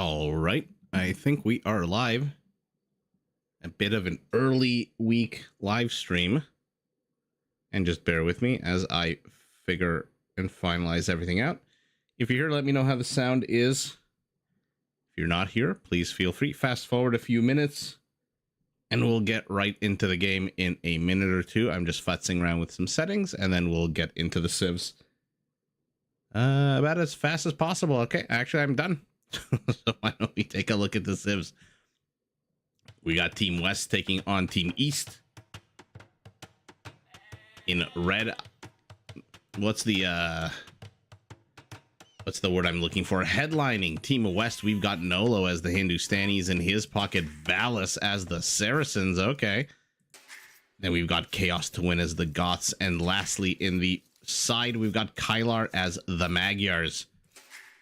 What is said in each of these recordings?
All right. I think we are live. A bit of an early week live stream. And just bear with me as I figure and finalize everything out. If you're here, let me know how the sound is. If you're not here, please feel free. Fast forward a few minutes and we'll get right into the game in a minute or two. I'm just futzing around with some settings and then we'll get into the civs about as fast as possible. Okay, actually, I'm done. So why don't we take a look at the civs? We got Team West taking on Team East. In red, what's the word I'm looking for? Headlining Team West, we've got Nolo as the Hindustanis, in his pocket Valis as the Saracens. Okay. Then we've got Chaos to win as the Goths, and lastly in the side we've got Kylar as the Magyars.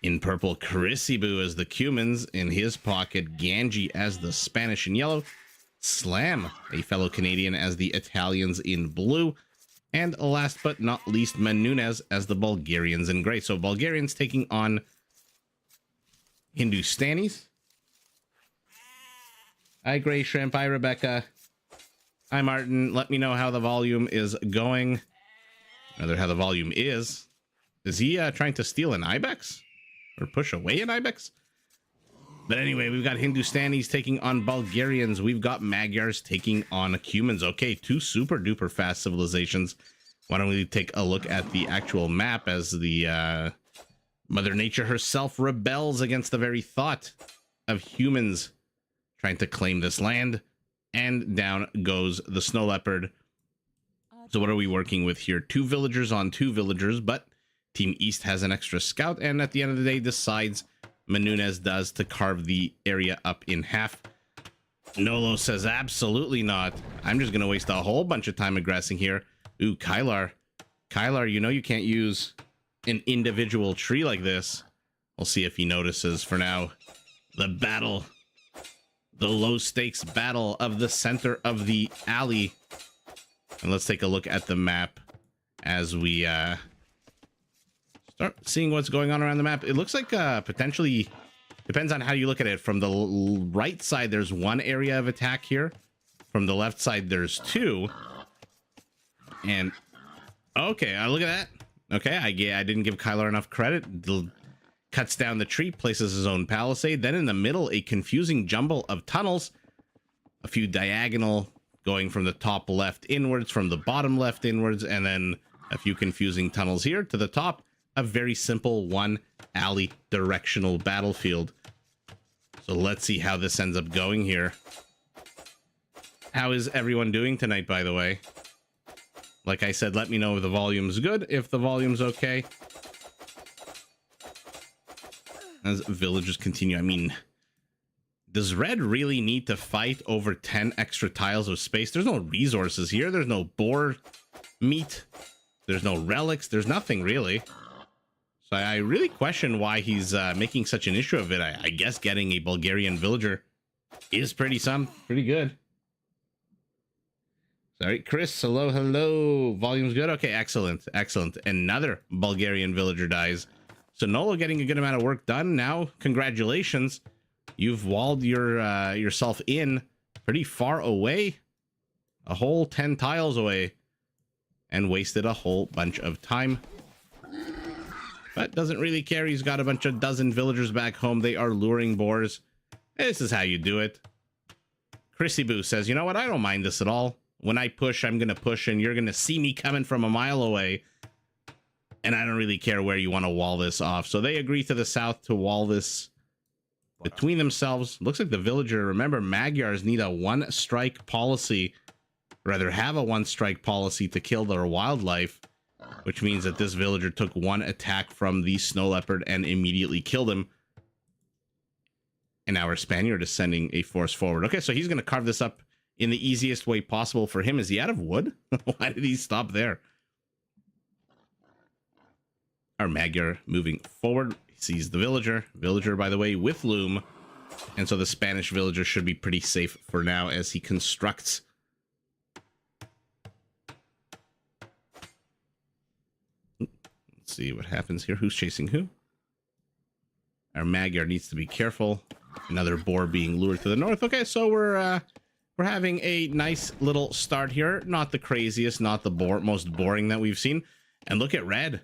In purple, Chrisibu as the Cumans, in his pocket Ganji as the Spanish in yellow, Slam, a fellow Canadian, as the Italians in blue, and last but not least, Menunez as the Bulgarians in gray. So Bulgarians taking on Hindustanis. Hi, Gray Shrimp. Hi, Rebecca. Hi, Martin. Let me know how the volume is going. Rather, how the volume is. Is he trying to steal an Ibex? Or push away an Ibex? But anyway, we've got Hindustanis taking on Bulgarians. We've got Magyars taking on Cumans. Okay, two super duper fast civilizations. Why don't we take a look at the actual map as the Mother Nature herself rebels against the very thought of humans trying to claim this land. And down goes the snow leopard. So what are we working with here? 2 villagers on 2 villagers, but Team East has an extra scout, and at the end of the day decides, Menunez does, to carve the area up in half. Nolo says absolutely not. I'm just going to waste a whole bunch of time aggressing here. Ooh, Kylar. Kylar, you know you can't use an individual tree like this. We'll see if he notices. For now, the battle. The low-stakes battle of the center of the alley. And let's take a look at the map as we start seeing what's going on around the map. It looks like potentially, depends on how you look at it. From the right side, there's 1 area of attack here. From the left side, there's 2. And okay, look at that. Okay, I didn't give Kylar enough credit. Cuts down the tree, places his own palisade. Then in the middle, a confusing jumble of tunnels. A few diagonal going from the top left inwards, from the bottom left inwards, and then a few confusing tunnels here to the top. A very simple 1 alley directional battlefield. So let's see how this ends up going here. How is everyone doing tonight, by the way? Like I said, let me know if the volume's good, if the volume's okay. As villagers continue, I mean, does red really need to fight over 10 extra tiles of space? There's no resources here. There's no boar meat. There's no relics. There's nothing really. So I really question why he's making such an issue of it. I guess getting a Bulgarian villager is pretty good. Sorry, Chris. Hello, hello. Volume's good. Okay, excellent, excellent. Another Bulgarian villager dies. So Nolo getting a good amount of work done. Now, congratulations. You've walled yourself in pretty far away. A whole 10 tiles away. And wasted a whole bunch of time. But doesn't really care. He's got a bunch of dozen villagers back home. They are luring boars. This is how you do it. Chrissy Boo says, you know what? I don't mind this at all. When I push, I'm going to push, and you're going to see me coming from a mile away. And I don't really care where you want to wall this off. So they agree to the south to wall this between themselves. Looks like the villager, remember, Magyars need a 1-strike policy. Rather, have a 1-strike policy to kill their wildlife. Which means that this villager took 1 attack from the snow leopard and immediately killed him. And our Spaniard is sending a force forward. Okay, so he's going to carve this up in the easiest way possible for him. Is he out of wood? Why did he stop there? Our Magyar moving forward. He sees the villager. Villager, by the way, with loom. And so the Spanish villager should be pretty safe for now as he constructs. Let's see what happens here. Who's chasing who? Our Magyar needs to be careful. Another boar being lured to the north. Okay, so we're having a nice little start here. Not the craziest, not the most boring that we've seen. And look at red.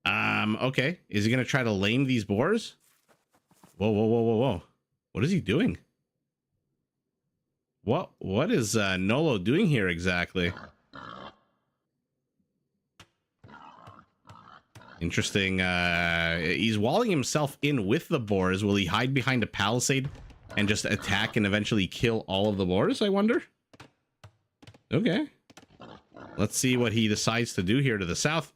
Okay. Is he gonna try to lame these boars? Whoa, whoa, whoa, whoa, whoa. What is he doing? What is Nolo doing here exactly? Interesting. He's walling himself in with the boars. Will he hide behind a palisade and just attack and eventually kill all of the boars, I wonder? Okay. Let's see what he decides to do here to the south.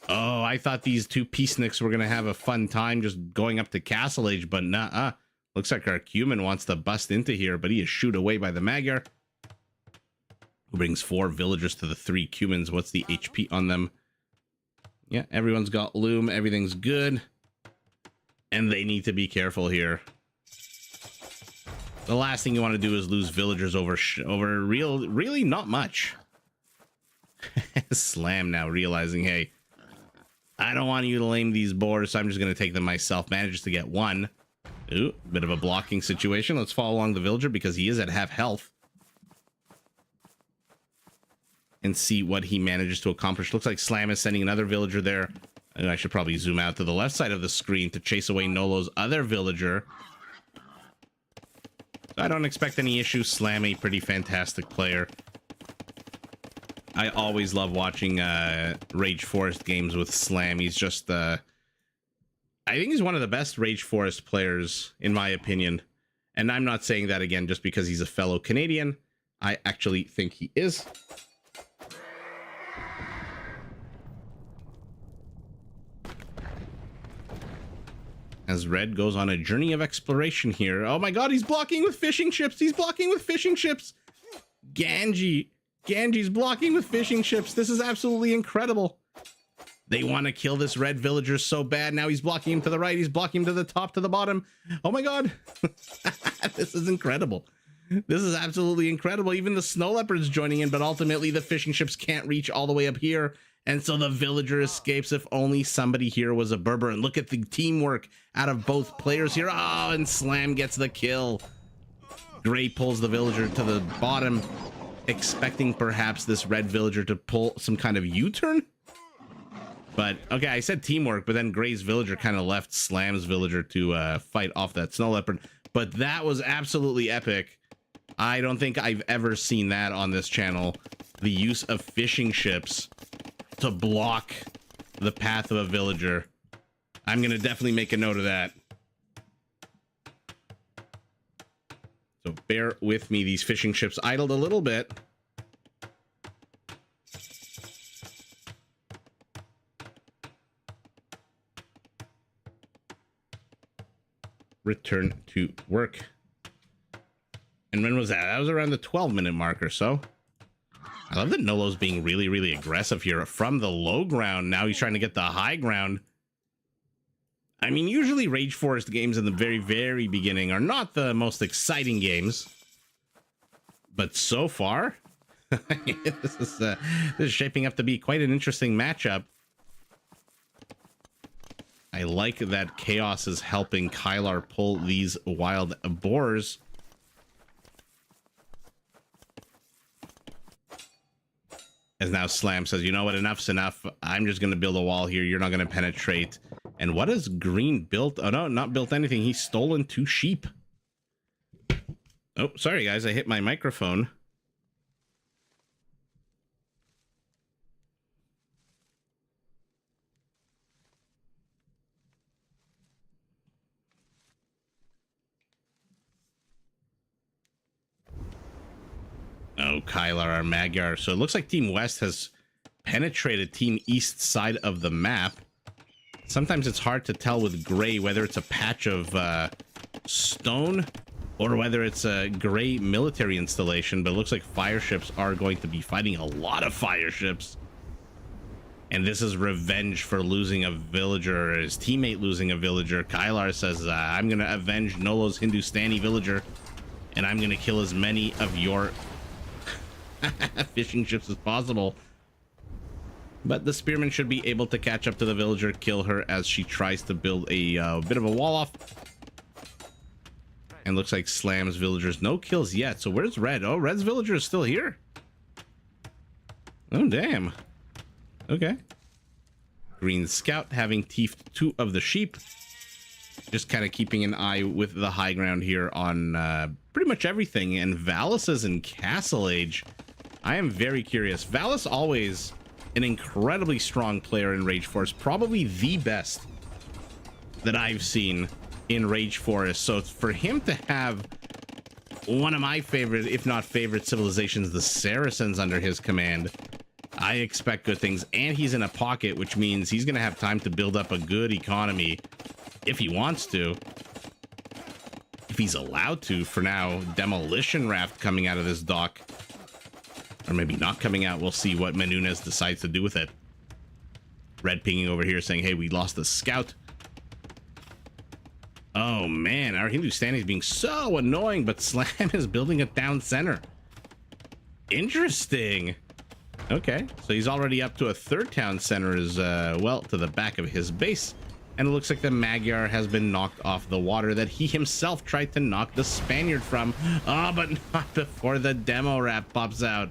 Oh, I thought these two peaceniks were going to have a fun time just going up to Castle Age, but nah. Looks like our Cuman wants to bust into here, but he is shooed away by the Magyar, who brings 4 villagers to the 3 Cumans. What's the HP on them? Yeah, everyone's got loom. Everything's good. And they need to be careful here. The last thing you want to do is lose villagers over really not much. Slam now realizing, hey, I don't want you to lame these boars, so I'm just going to take them myself. Manages to get 1. Ooh, bit of a blocking situation. Let's follow along the villager because he is at half health. And see what he manages to accomplish. Looks like Slam is sending another villager there. And I should probably zoom out to the left side of the screen to chase away Nolo's other villager. I don't expect any issues. Slam, a pretty fantastic player. I always love watching Rage Forest games with Slam. He's just... I think he's one of the best Rage Forest players, in my opinion. And I'm not saying that again just because he's a fellow Canadian. I actually think he is. As Red goes on a journey of exploration here. Oh my god, he's blocking with fishing ships. He's blocking with fishing ships. Ganji's blocking with fishing ships. This is absolutely incredible. They want to kill this red villager so bad. Now he's blocking him to the right. He's blocking him to the top, to the bottom. Oh my god. This is incredible. This is absolutely incredible. Even the snow leopard's joining in, but ultimately the fishing ships can't reach all the way up here. And so the villager escapes. If only somebody here was a Berber. And look at the teamwork out of both players here. Oh, and Slam gets the kill. Gray pulls the villager to the bottom, expecting perhaps this red villager to pull some kind of U-turn. But, okay, I said teamwork, but then Gray's villager kind of left Slam's villager to fight off that snow leopard. But that was absolutely epic. I don't think I've ever seen that on this channel. The use of fishing ships to block the path of a villager. I'm going to definitely make a note of that. So bear with me. These fishing ships idled a little bit. Return to work. And when was that? That was around the 12-minute mark or so. I love that Nolo's being really, really aggressive here from the low ground. Now he's trying to get the high ground. I mean, usually Rage Forest games in the very, very beginning are not the most exciting games. But so far, this is shaping up to be quite an interesting matchup. I like that Chaos is helping Kylar pull these wild boars. As now Slam says, you know what, enough's enough. I'm just going to build a wall here. You're not going to penetrate. And what has Green built? Oh, no, not built anything. He's stolen 2 sheep. Oh, sorry, guys. I hit my microphone. Oh, Kylar, our Magyar. So it looks like Team West has penetrated Team East side of the map. Sometimes it's hard to tell with gray whether it's a patch of stone or whether it's a gray military installation, but it looks like fire ships are going to be fighting a lot of fire ships. And this is revenge for losing a villager, or his teammate losing a villager. Kylar says, I'm going to avenge Nolo's Hindustani villager, and I'm going to kill as many of your fishing ships as possible. But the spearman should be able to catch up to the villager, kill her as she tries to build a bit of a wall off. And looks like Slam's villagers no kills yet. So where's Red? Oh, Red's villager is still here. Oh, damn. Okay. Green Scout having thiefed 2 of the sheep. Just kind of keeping an eye with the high ground here on pretty much everything. And Valis is in Castle Age. I am very curious. Valis always an incredibly strong player in Rage Force. Probably the best that I've seen in Rage Force. So for him to have one of my favorite, if not favorite civilizations, the Saracens under his command, I expect good things. And he's in a pocket, which means he's going to have time to build up a good economy if he wants to. If he's allowed to, for now. Demolition Raft coming out of this dock. Or maybe not coming out. We'll see what Menunez decides to do with it. Red pinging over here saying, hey, we lost the scout. Oh, man. Our Hindustani is being so annoying, but Slam is building a town center. Interesting. Okay, so he's already up to a 3rd town center as well to the back of his base. And it looks like the Magyar has been knocked off the water that he himself tried to knock the Spaniard from. Oh, but not before the demo wrap pops out.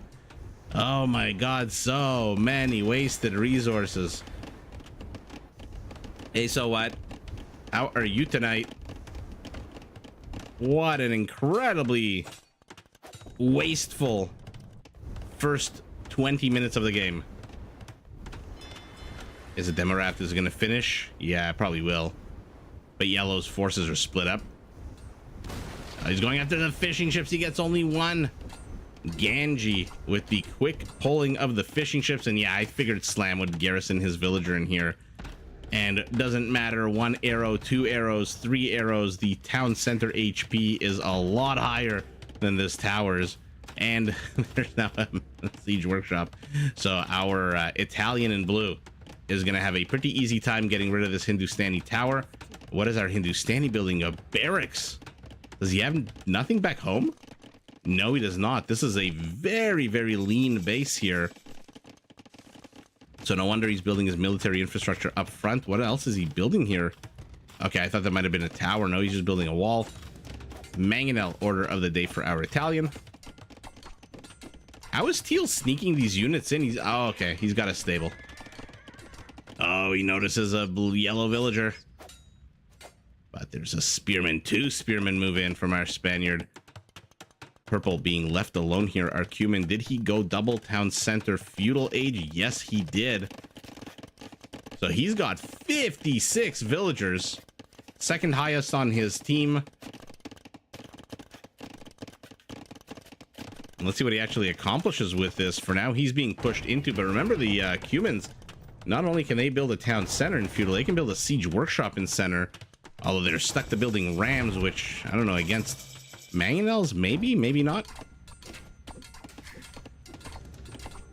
Oh my god, so many wasted resources. Hey, so what? How are you tonight? What an incredibly wasteful first 20 minutes of the game. Is it Demo Raft is going to finish? Yeah, probably will. But Yellow's forces are split up. He's going after the fishing ships. He gets only 1. Ganji with the quick pulling of the fishing ships. And yeah, I figured Slam would garrison his villager in here. And it doesn't matter, 1 arrow, 2 arrows, 3 arrows. The town center HP is a lot higher than this tower's. And there's now a siege workshop. So our Italian in blue is going to have a pretty easy time getting rid of this Hindustani tower. What is our Hindustani building? A barracks. Does he have nothing back home? No, he does not. This is a very, very lean base here. So no wonder he's building his military infrastructure up front. What else is he building here? Okay, I thought that might have been a tower. No, he's just building a wall. Mangonel order of the day for our Italian. How is Teal sneaking these units in? He's oh, okay. He's got a stable. Oh, he notices a yellow villager. But there's a spearman. 2 spearmen move in from our Spaniard. Purple being left alone here. Our Cumin, did he go double town center feudal age? Yes, he did. So he's got 56 villagers. 2nd highest on his team. Let's see what he actually accomplishes with this. For now, he's being pushed into. But remember, the Cumans, not only can they build a town center in feudal, they can build a siege workshop in center. Although they're stuck to building rams, which, I don't know, against mangonels? Maybe, maybe not.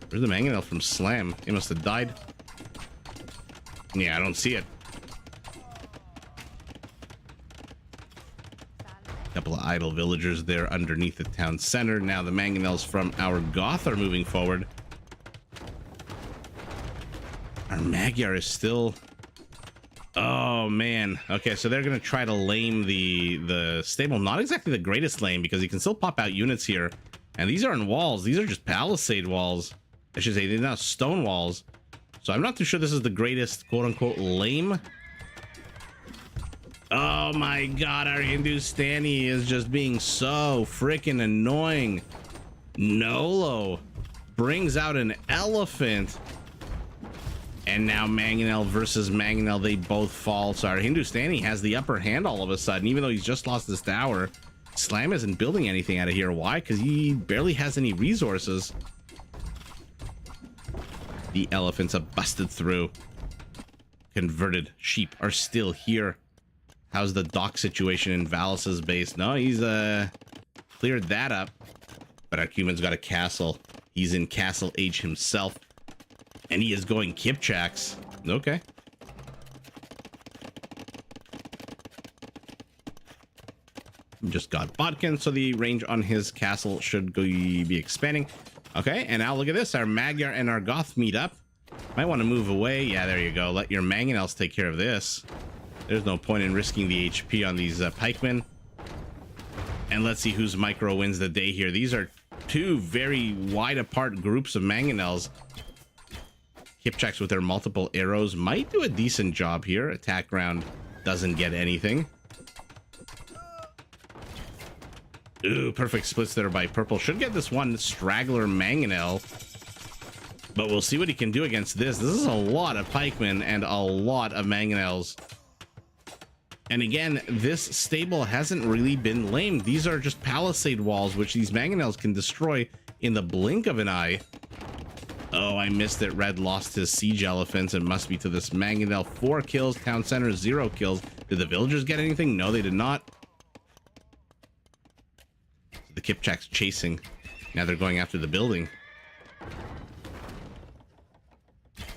Where's the mangonel from Slam? He must have died. Yeah, I don't see it. Couple of idle villagers there underneath the town center. Now the mangonels from our Goth are moving forward. Our Magyar is still... Oh, man. Okay, so they're going to try to lame the stable. Not exactly the greatest lame, because you can still pop out units here. And these aren't walls. These are just palisade walls. I should say, they're not stone walls. So I'm not too sure this is the greatest, quote-unquote, lame. Oh, my God. Our Hindustani is just being so freaking annoying. Nolo brings out an elephant. And now Mangonel versus Mangonel, they both fall. So our Hindustani has the upper hand all of a sudden, even though he's just lost this tower. Slam isn't building anything out of here. Why? Because he barely has any resources. The elephants are busted through. Converted sheep are still here. How's the dock situation in Valis's base? No, he's cleared that up. But our Cuman's got a castle. He's in Castle Age himself. And he is going Kipchaks. Okay. Just got Bodkin, so the range on his castle should be expanding. Okay, and now look at this. Our Magyar and our Goth meet up. Might want to move away. Yeah, there you go. Let your mangonels take care of this. There's no point in risking the HP on these pikemen. And let's see whose micro wins the day here. These are two very wide apart groups of mangonels. Kipchaks with their multiple arrows might do a decent job here. Attack round doesn't get anything. Ooh, perfect splits there by purple. Should get this one straggler mangonel. But we'll see what he can do against this. This is a lot of pikemen and a lot of mangonels. And again, this stable hasn't really been lamed. These are just palisade walls, which these mangonels can destroy in the blink of an eye. Oh, I missed it. Red lost his siege elephants. It must be to this mangonel. 4 kills, town center, 0 kills. Did the villagers get anything? No, they did not. The Kipchak's chasing. Now they're going after the building.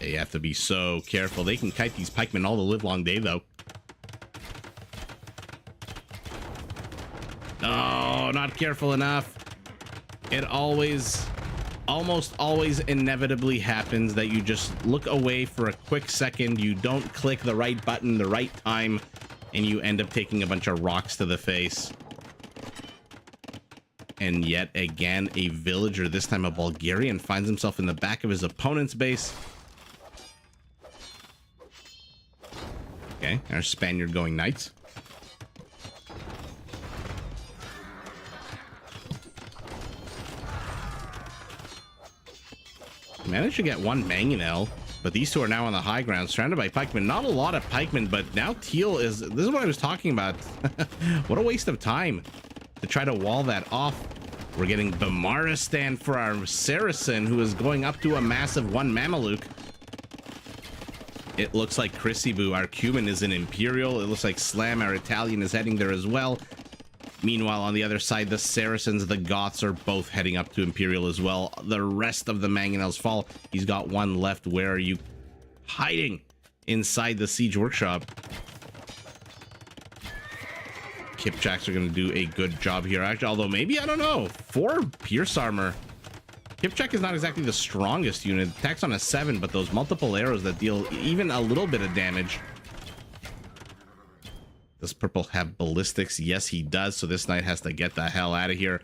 You have to be so careful. They can kite these pikemen all the live long day, though. Oh, not careful enough. It almost always inevitably happens that you just look away for a quick second. You don't click the right button the right time, and you end up taking a bunch of rocks to the face. And yet again, a villager, this time a Bulgarian, finds himself in the back of his opponent's base. Okay, our Spaniard going knights. Managed to get one mangonel, but these two are now on the high ground, surrounded by pikemen. Not a lot of pikemen, but now Teal is... This is what I was talking about. What a waste of time to try to wall that off. We're getting Bamaristan for our Saracen, who is going up to a massive 1 Mameluke. It looks like Chrisibu, our Cuban, is an Imperial. It looks like Slam, our Italian, is heading there as well. Meanwhile, on the other side, the Saracens, the Goths, are both heading up to Imperial as well. The rest of the mangonels fall. He's got one left. Where are you hiding? Inside the siege workshop. Kipchaks are going to do a good job here, actually. Although maybe, I don't know. 4 pierce armor. Kipchak is not exactly the strongest unit. Attacks on a 7, but those multiple arrows that deal even a little bit of damage. Does purple have ballistics? Yes, he does. So this knight has to get the hell out of here.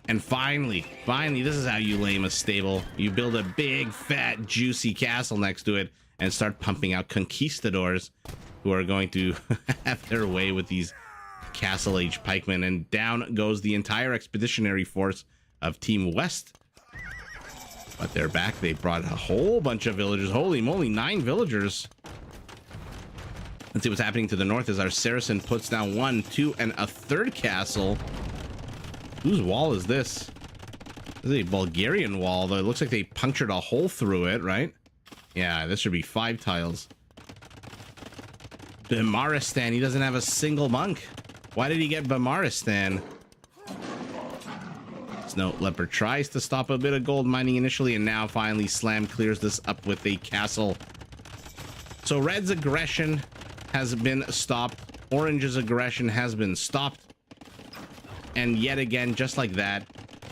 And finally, this is how you lame a stable. You build a big, fat, juicy castle next to it and start pumping out conquistadors who are going to have their way with these castle age pikemen. And down goes the entire expeditionary force of Team West. But they're back. They brought a whole bunch of villagers. Holy moly, 9 villagers. Let's see what's happening to the north as our Saracen puts down 1, 2, and a 3rd castle. Whose wall is this? This is a Bulgarian wall, though. It looks like they punctured a hole through it, right? Yeah, this should be 5 tiles. Bamaristan, he doesn't have a single monk. Why did he get Bamaristan? Snow Leopard tries to stop a bit of gold mining initially, and now finally Slam clears this up with a castle. So Red's aggression has been stopped. Orange's aggression has been stopped. And yet again, just like that,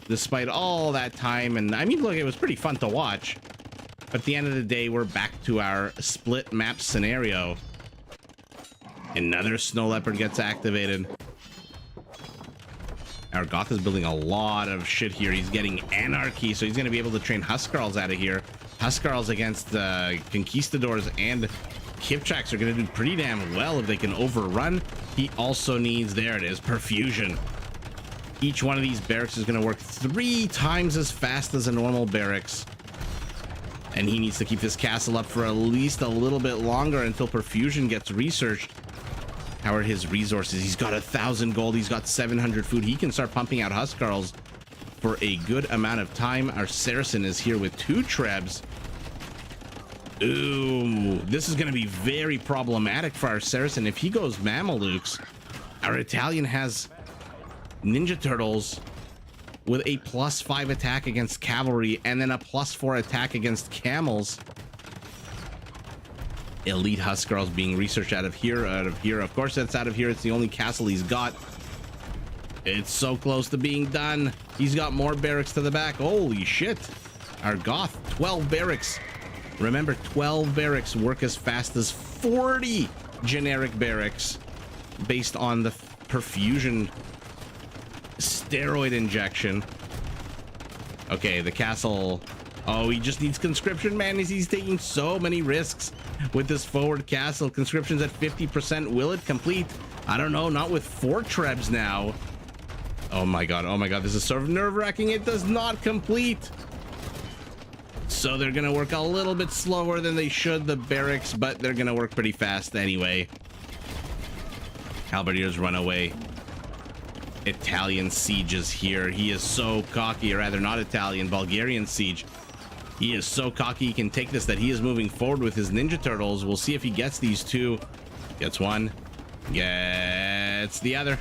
despite all that time, and I mean, look, it was pretty fun to watch. But at the end of the day, we're back to our split map scenario. Another Snow Leopard gets activated. Our Goth is building a lot of shit here. He's getting Anarchy, so he's going to be able to train Huskarls out of here. Huskarls against Conquistadors and Kipchaks are going to do pretty damn well if they can overrun. He also needs, there it is, Perfusion. Each one of these barracks is going to work 3 times as fast as a normal barracks. And he needs to keep this castle up for at least a little bit longer until Perfusion gets researched. How are his resources? He's got 1,000 gold. He's got 700 food. He can start pumping out Huskarls for a good amount of time. Our Saracen is here with 2 Trebs. Ooh, this is going to be very problematic for our Saracen. If he goes Mamelukes, our Italian has Ninja Turtles with a +5 attack against cavalry and then a +4 attack against camels. Elite Huskarls being researched out of here, Of course, that's out of here. It's the only castle he's got. It's so close to being done. He's got more barracks to the back. Holy shit. Our Goth, 12 barracks. Remember, 12 barracks work as fast as 40 generic barracks based on the perfusion steroid injection. Okay, the castle. Oh, he just needs conscription, man. He's taking so many risks with this forward castle. Conscription's at 50%. Will it complete? I don't know. Not with 4 trebs now. Oh my god. Oh my god. This is sort of nerve-wracking. It does not complete. So they're gonna work a little bit slower than they should, the barracks, but they're gonna work pretty fast anyway. Halberdiers run away. Italian siege is here. He is so cocky, or rather not Italian, Bulgarian siege. He is so cocky he can take this that he is moving forward with his Ninja Turtles. We'll see if he gets these 2. Gets 1. Gets the other.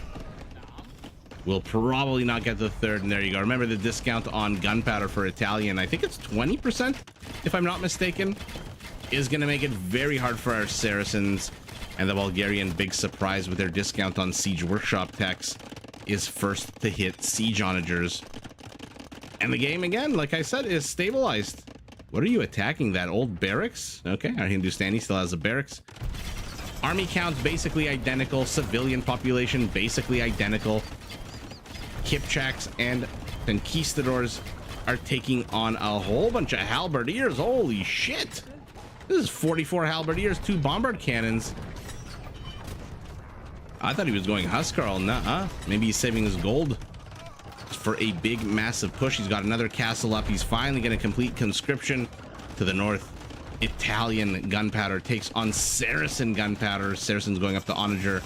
Will probably not get the 3rd, and there you go. Remember the discount on gunpowder for Italian, I think it's 20%, if I'm not mistaken, is going to make it very hard for our Saracens. And the Bulgarian, big surprise with their discount on siege workshop techs, is first to hit siege onagers. And the game, again, like I said, is stabilized. What are you attacking? That old barracks? Okay, our Hindustani still has a barracks. Army count basically identical. Civilian population basically identical. Kipchaks and conquistadors are taking on a whole bunch of halberdiers. Holy shit! This is 44 halberdiers, 2 bombard cannons. I thought he was going Huskarl. Nuh-uh. Maybe he's saving his gold for a big, massive push. He's got another castle up. He's finally going to complete conscription to the north. Italian gunpowder takes on Saracen gunpowder. Saracen's going up to onager.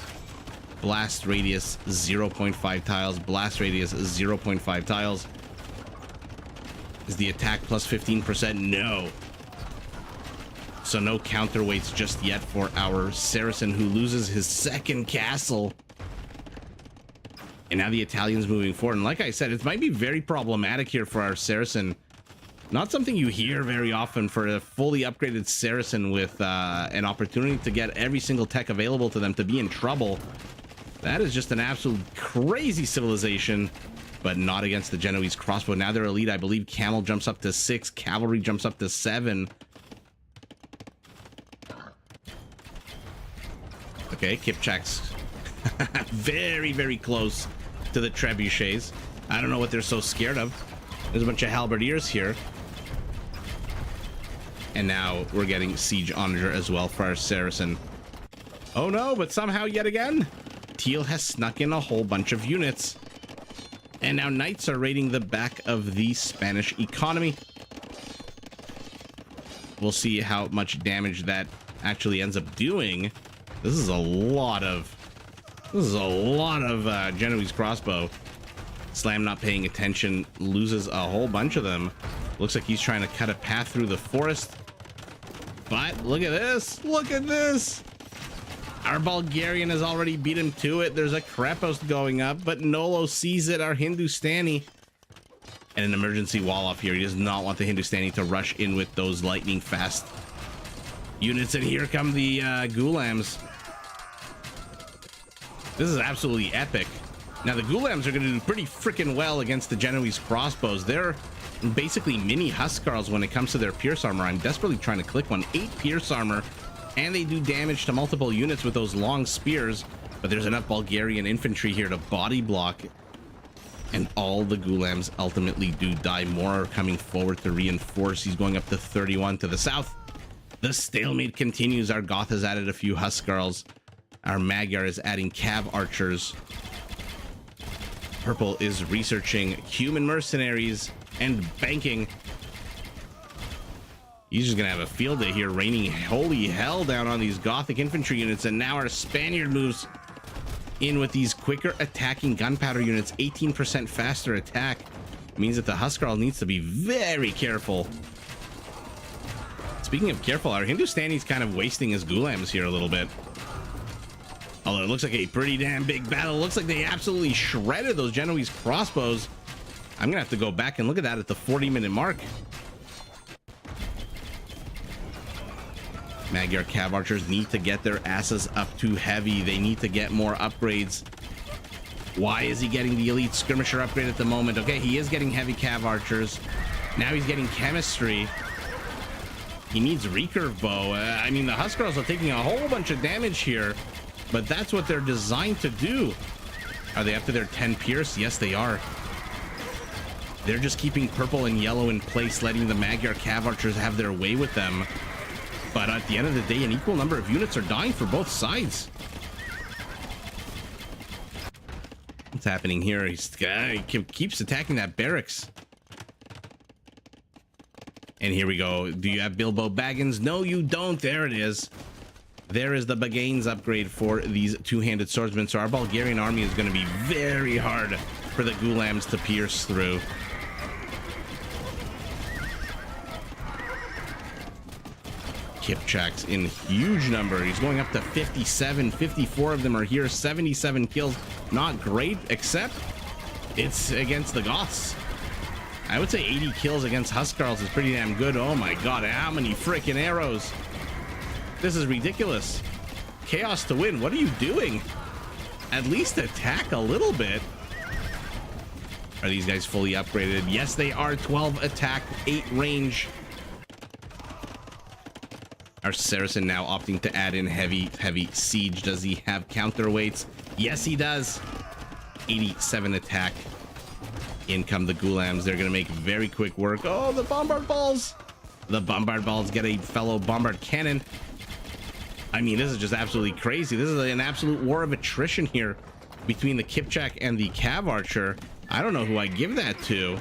Blast radius 0.5 tiles. Blast radius 0.5 tiles. Is the attack plus 15%? No. So no counterweights just yet for our Saracen, who loses his 2nd castle. And now the Italians moving forward. And like I said, it might be very problematic here for our Saracen. Not something you hear very often for a fully upgraded Saracen with an opportunity to get every single tech available to them to be in trouble. That is just an absolute crazy civilization, but not against the Genoese crossbow. Now they're elite. I believe Camel jumps up to 6. Cavalry jumps up to 7. Okay, Kipchaks. Very, very close to the trebuchets. I don't know what they're so scared of. There's a bunch of halberdiers here. And now we're getting siege onager as well for our Saracen. Oh no, but somehow yet again, Teal has snuck in a whole bunch of units. And now knights are raiding the back of the Spanish economy. We'll see how much damage that actually ends up doing. This is a lot of Genoese crossbow. Slam not paying attention, loses a whole bunch of them. Looks like he's trying to cut a path through the forest. But look at this. Look at this. Our Bulgarian has already beat him to it. There's a Krepos going up, but Nolo sees it. Our Hindustani. And an emergency wall off here. He does not want the Hindustani to rush in with those lightning fast units. And here come the Gulams. This is absolutely epic. Now the Gulams are going to do pretty freaking well against the Genoese crossbows. They're basically mini Huskarls when it comes to their pierce armor. I'm desperately trying to click one. 8 pierce armor, and they do damage to multiple units with those long spears, but there's enough Bulgarian infantry here to body block, and all the Gulams ultimately do die. More are coming forward to reinforce. He's going up to 31 to the south. The stalemate continues. Our Goth has added a few Huskarls. Our Magyar is adding Cav archers. Purple is researching human mercenaries and banking. He's just gonna have a field day here, raining holy hell down on these Gothic infantry units. And now our Spaniard moves in with these quicker attacking gunpowder units. 18% faster attack means that the Huskarl needs to be very careful. Speaking of careful, our Hindustani's kind of wasting his Gulams here a little bit. Although it looks like a pretty damn big battle. It looks like they absolutely shredded those Genoese crossbows. I'm gonna have to go back and look at that at the 40-minute mark. Magyar Cav archers need to get their asses up to heavy. They need to get more upgrades. Why is he getting the elite skirmisher upgrade at the moment? Okay, he is getting heavy Cav archers. Now he's getting chemistry. He needs recurve bow. I mean, the Huskarls are taking a whole bunch of damage here, but that's what they're designed to do. Are they up to their 10 pierce? Yes, they are. They're just keeping purple and yellow in place, letting the Magyar Cav Archers have their way with them. But at the end of the day, an equal number of units are dying for both sides. What's happening here? He keeps attacking that barracks. And here we go. Do you have Bilbo Baggins? No, you don't. There it is. There is the Bagains upgrade for these two-handed swordsmen. So our Bulgarian army is going to be very hard for the Gulams to pierce through. Kipchak's in huge number. He's going up to 57. 54 of them are here. 77 kills. Not great, except it's against the Goths. I would say 80 kills against Huskarls is pretty damn good. Oh my god, how many freaking arrows. This is ridiculous. Chaos to win. What are you doing? At least attack a little bit. Are these guys fully upgraded? Yes, they are. 12 attack, 8 range. Our Saracen now opting to add in heavy siege. Does he have counterweights? Yes, he does. 87 attack. In come the Gulams. They're gonna make very quick work. Oh, the bombard balls. The bombard balls get a fellow bombard cannon. I mean, this is just absolutely crazy. This is an absolute war of attrition here between the Kipchak and the Cav Archer. I don't know who I give that to.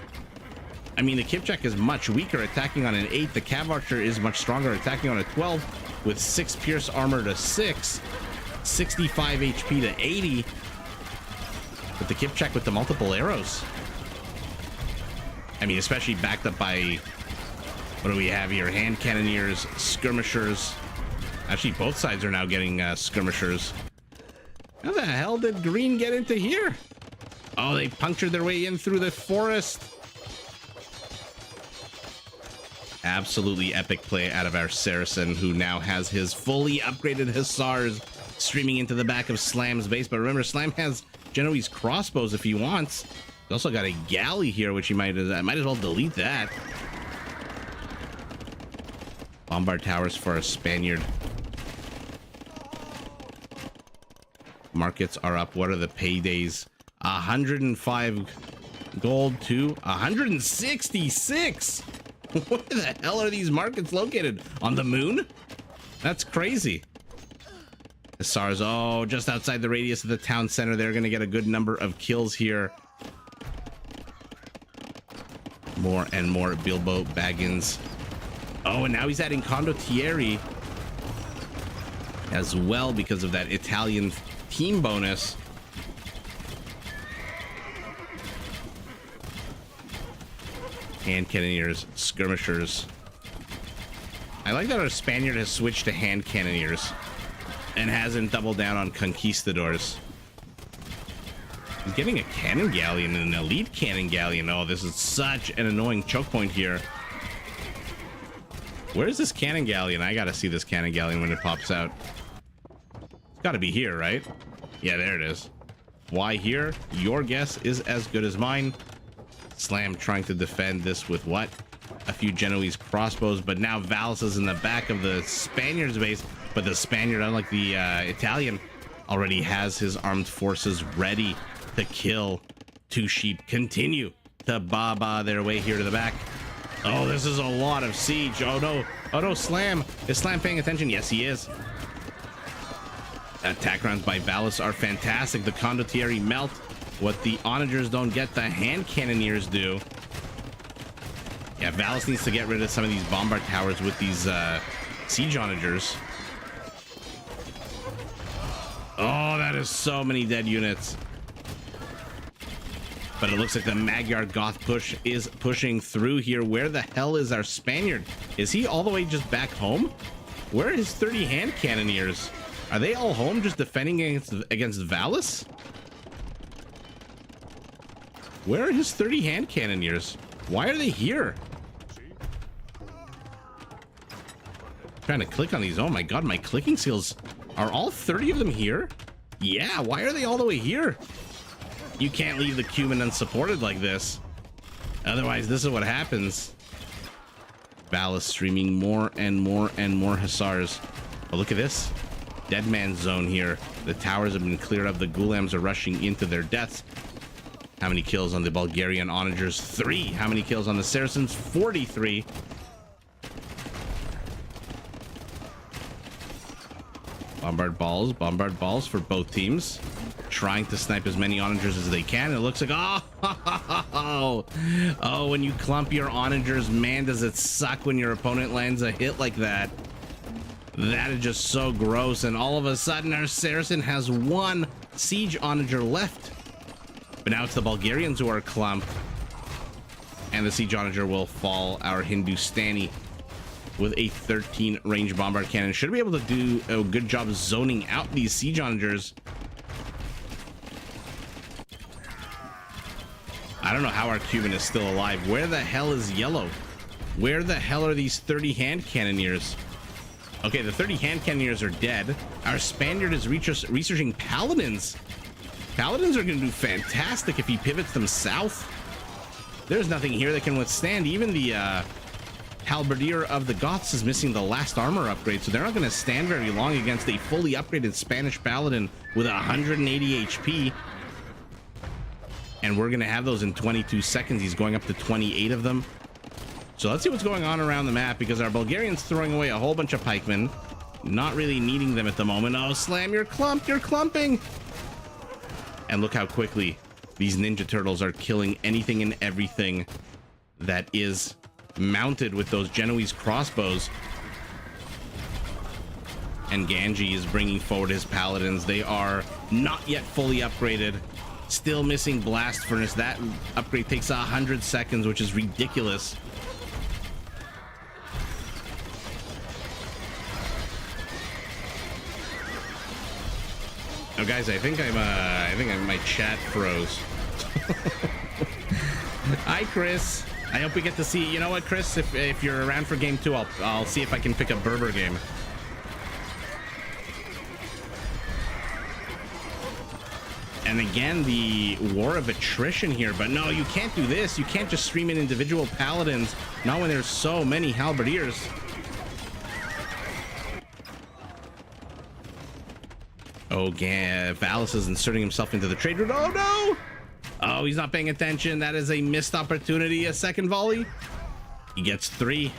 I mean, the Kipchak is much weaker attacking on an 8. The Cav Archer is much stronger attacking on a 12 with 6 pierce armor to 6, 65 HP to 80. But the Kipchak with the multiple arrows. I mean, especially backed up by, what do we have here? Hand cannoneers, skirmishers. Actually, both sides are now getting skirmishers. How the hell did green get into here? Oh, they punctured their way in through the forest. Absolutely epic play out of our Saracen, who now has his fully upgraded Hussars streaming into the back of Slam's base. But remember, Slam has Genoese crossbows if he wants. He's also got a galley here, which he might as well delete that. Bombard towers for a Spaniard. Markets are up. What are the paydays? 105 gold to 166. Where the hell are these markets located? On the moon? That's crazy. Hussars, oh, just outside the radius of the town center. They're going to get a good number of kills here. More and more Bilbo Baggins. Oh, and now he's adding Condottieri as well because of that Italian team bonus. Hand cannoneers, skirmishers. I like that our Spaniard has switched to hand cannoneers and hasn't doubled down on conquistadors. He's getting a cannon galleon, an elite cannon galleon. Oh, this is such an annoying choke point here. Where's this cannon galleon? I gotta see this cannon galleon when it pops out. It's gotta be here, right? Yeah, there it is. Why here? Your guess is as good as mine. Slam trying to defend this with what? A few Genoese crossbows, but now Valus is in the back of the Spaniard's base. But the Spaniard, unlike the Italian, already has his armed forces ready to kill. Two sheep continue to baba their way here to the back. Oh, this is a lot of siege. Oh no, Slam. Is Slam paying attention? Yes, he is. Attack rounds by Valus are fantastic. The Condottieri melt. What the onagers don't get, the hand cannoneers do. Yeah, Valus needs to get rid of some of these bombard towers with these siege onagers. Oh, that is so many dead units. But it looks like the Magyar Goth push is pushing through here. Where the hell is our Spaniard? Is he all the way just back home? Where are his 30 hand cannoneers? Are they all home just defending against Valus? Where are his 30 hand cannoneers? Why are they here? Trying to click on these. Oh my god, my clicking seals. Are all 30 of them here? Yeah, why are they all the way here? You can't leave the Cuman unsupported like this. Otherwise, this is what happens. Valis streaming more and more and more hussars. Oh, look at this. Dead man's zone here. The towers have been cleared up. The Ghulams are rushing into their deaths. How many kills on the Bulgarian onagers? 3. How many kills on the Saracens? 43. Bombard balls for both teams. Trying to snipe as many onagers as they can. It looks like, oh, when you clump your onagers, man, does it suck when your opponent lands a hit like that. That is just so gross. And all of a sudden, our Saracen has 1 siege onager left. But now it's the Bulgarians who are clumped. And the siege onager will fall. Our Hindustani with a 13 range bombard cannon should be able to do a good job zoning out these siege onagers. I don't know how our Cuban is still alive. Where the hell is yellow? Where the hell are these 30 hand cannoneers? Okay, the 30 hand cannoneers are dead. Our Spaniard is researching paladins. Paladins are going to do fantastic if he pivots them south. There's nothing here that can withstand. Even the Halberdier of the Goths is missing the last armor upgrade, so they're not going to stand very long against a fully upgraded Spanish paladin with 180 HP. And we're going to have those in 22 seconds. He's going up to 28 of them. So let's see what's going on around the map, because our Bulgarians throwing away a whole bunch of pikemen, not really needing them at the moment. Oh, Slam, you're clumped. You're clumping. And look how quickly these Ninja Turtles are killing anything and everything that is mounted with those Genoese crossbows. And Ganji is bringing forward his paladins. They are not yet fully upgraded. Still missing Blast Furnace. That upgrade takes 100 seconds, which is ridiculous. Oh, guys, I think my chat froze. Hi, Chris. I hope we get to see. You know what, Chris? If you're around for game 2, I'll see if I can pick up Berber game. And again, the war of attrition here. But no, you can't do this. You can't just stream in individual paladins, not when there's so many halberdiers. Oh, Valis is inserting himself into the trade route. Oh, no! Oh, he's not paying attention. That is a missed opportunity. A second volley. He gets 3.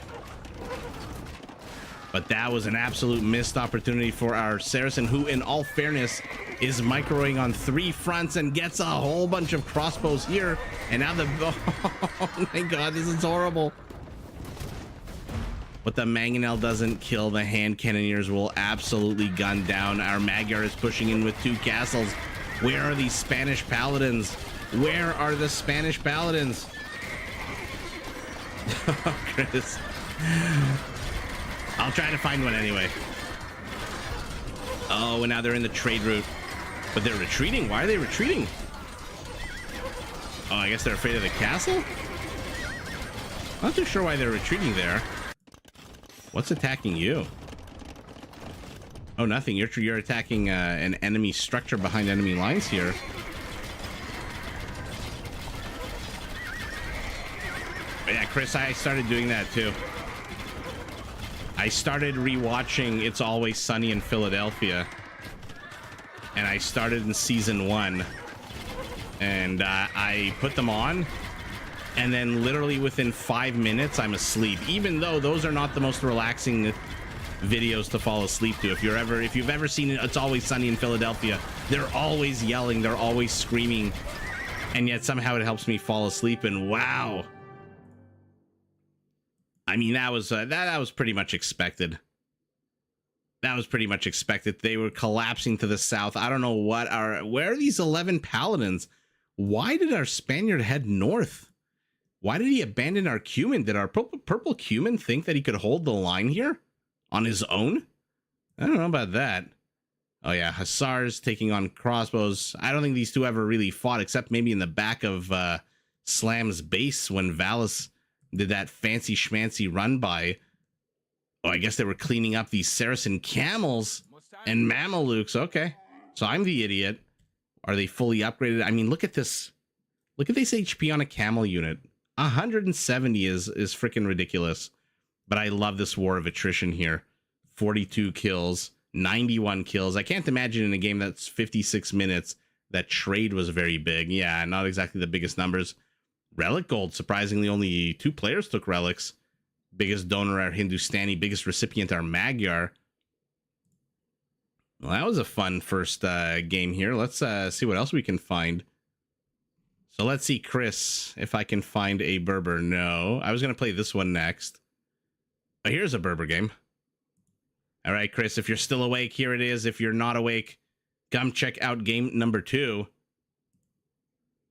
But that was an absolute missed opportunity for our Saracen, who, in all fairness, is microing on 3 fronts and gets a whole bunch of crossbows here. And now oh my god, this is horrible. But the Mangonel doesn't kill. The hand cannoneers will absolutely gun down. Our Magyar is pushing in with 2 castles. Where are these Spanish paladins? Where are the Spanish paladins? Chris. I'll try to find one anyway. Oh, and now they're in the trade route. But they're retreating. Why are they retreating? Oh, I guess they're afraid of the castle? Not too sure why they're retreating there. What's attacking you? Oh, nothing. You're attacking an enemy structure behind enemy lines here. But yeah, Chris, I started doing that too. I started rewatching It's Always Sunny in Philadelphia. And I started in season 1. And I put them on. And then literally within 5 minutes, I'm asleep. Even though those are not the most relaxing videos to fall asleep to. If you've ever seen It's Always Sunny in Philadelphia, they're always yelling, they're always screaming, and yet somehow it helps me fall asleep. And wow, I mean, that was pretty much expected. That was pretty much expected. They were collapsing to the south. I don't know where are these 11 paladins? Why did our Spaniard head north? Why did he abandon our Cuman? Did our purple Cuman think that he could hold the line here on his own? I don't know about that. Oh yeah, Hussars taking on crossbows. I don't think these two ever really fought, except maybe in the back of Slam's base when Valis did that fancy schmancy run by. Oh, I guess they were cleaning up these Saracen camels and Mamelukes. Okay, so I'm the idiot. Are they fully upgraded? I mean, look at this. Look at this HP on a camel unit. 170 is freaking ridiculous. But I love this war of attrition here. 42 kills, 91 kills. I can't imagine in a game that's 56 minutes that trade was very big. Yeah, not exactly the biggest numbers. Relic gold, surprisingly, only 2 players took relics. Biggest donor are Hindustani, biggest recipient are Magyar. Well, that was a fun first game here. Let's see what else we can find. So let's see, Chris, if I can find a Berber. No, I was going to play this one next. But here's a Berber game. All right, Chris, if you're still awake, here it is. If you're not awake, come check out game number 2.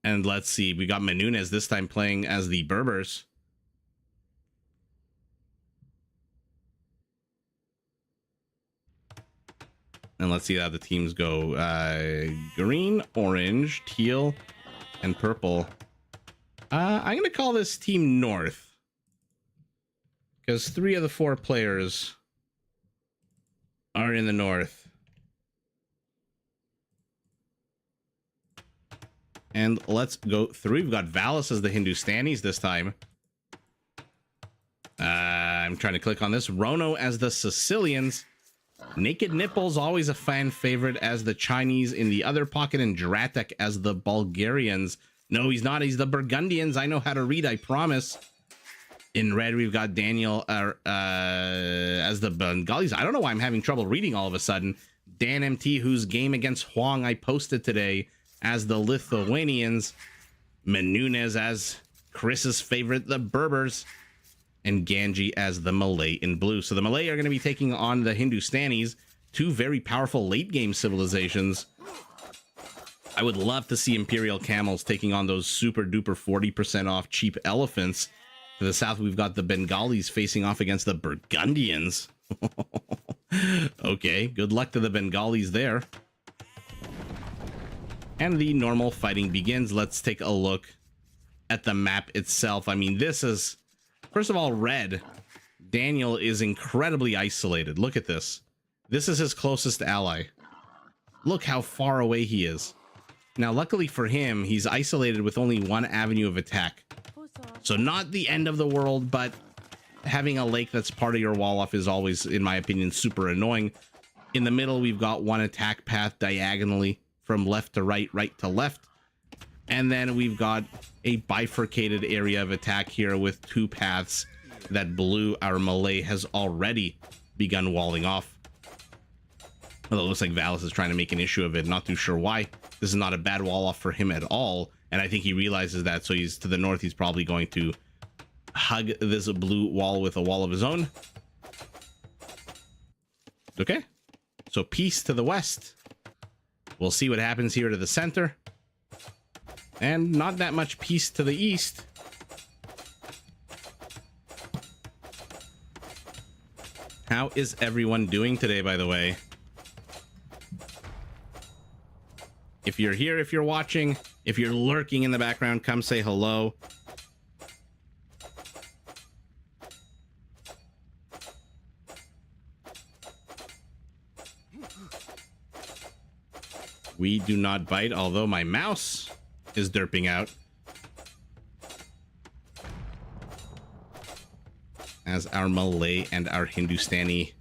And let's see, we got Menunez this time playing as the Berbers. And let's see how the teams go. Green, orange, teal, and purple. I'm going to call this team North, because 3 of the 4 players are in the North. And let's go through. We've got Valis as the Hindustanis this time. I'm trying to click on this. Rono as the Sicilians. Naked Nipples, always a fan favorite, as the Chinese in the other pocket, and Dratek as the Bulgarians. No, he's not. He's the Burgundians. I know how to read, I promise. In red, we've got Daniel as the Bengalis. I don't know why I'm having trouble reading all of a sudden. Dan MT, whose game against Huang I posted today, as the Lithuanians. Menunez as Chris's favorite, the Berbers. And Ganji as the Malay in blue. So the Malay are going to be taking on the Hindustanis, 2 very powerful late game civilizations. I would love to see Imperial Camels taking on those super duper 40% off cheap elephants. To the south, we've got the Bengalis facing off against the Burgundians. Okay, good luck to the Bengalis there. And the normal fighting begins. Let's take a look at the map itself. I mean, this is... First of all, red. Daniel is incredibly isolated. Look at this. This is his closest ally. Look how far away he is. Now, luckily for him, he's isolated with only 1 avenue of attack. So not the end of the world, but having a lake that's part of your wall off is always, in my opinion, super annoying. In the middle, we've got 1 attack path diagonally from left to right, right to left. And then we've got a bifurcated area of attack here with 2 paths that blue, our Malay, has already begun walling off. Although it looks like Valis is trying to make an issue of it. Not too sure why. This is not a bad wall off for him at all. And I think he realizes that. So he's to the north. He's probably going to hug this blue wall with a wall of his own. Okay. So peace to the west. We'll see what happens here to the center. And not that much peace to the east. How is everyone doing today, by the way? If you're here, if you're watching, if you're lurking in the background, come say hello. We do not bite, although my mouse is derping out. As our Malay and our Hindustani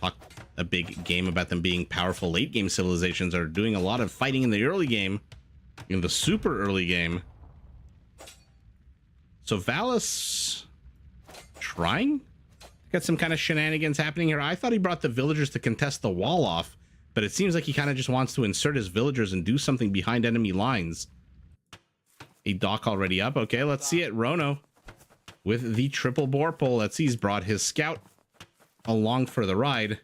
talk a big game about them being powerful late game civilizations, are doing a lot of fighting in the early game, in the super early game. So Valis trying to get some kind of shenanigans happening here. I thought he brought the villagers to contest the wall off, but it seems like he kind of just wants to insert his villagers and do something behind enemy lines. A dock already up. Okay, let's see it. Rono with the triple bore pole. Let's see, he's brought his scout along for the ride.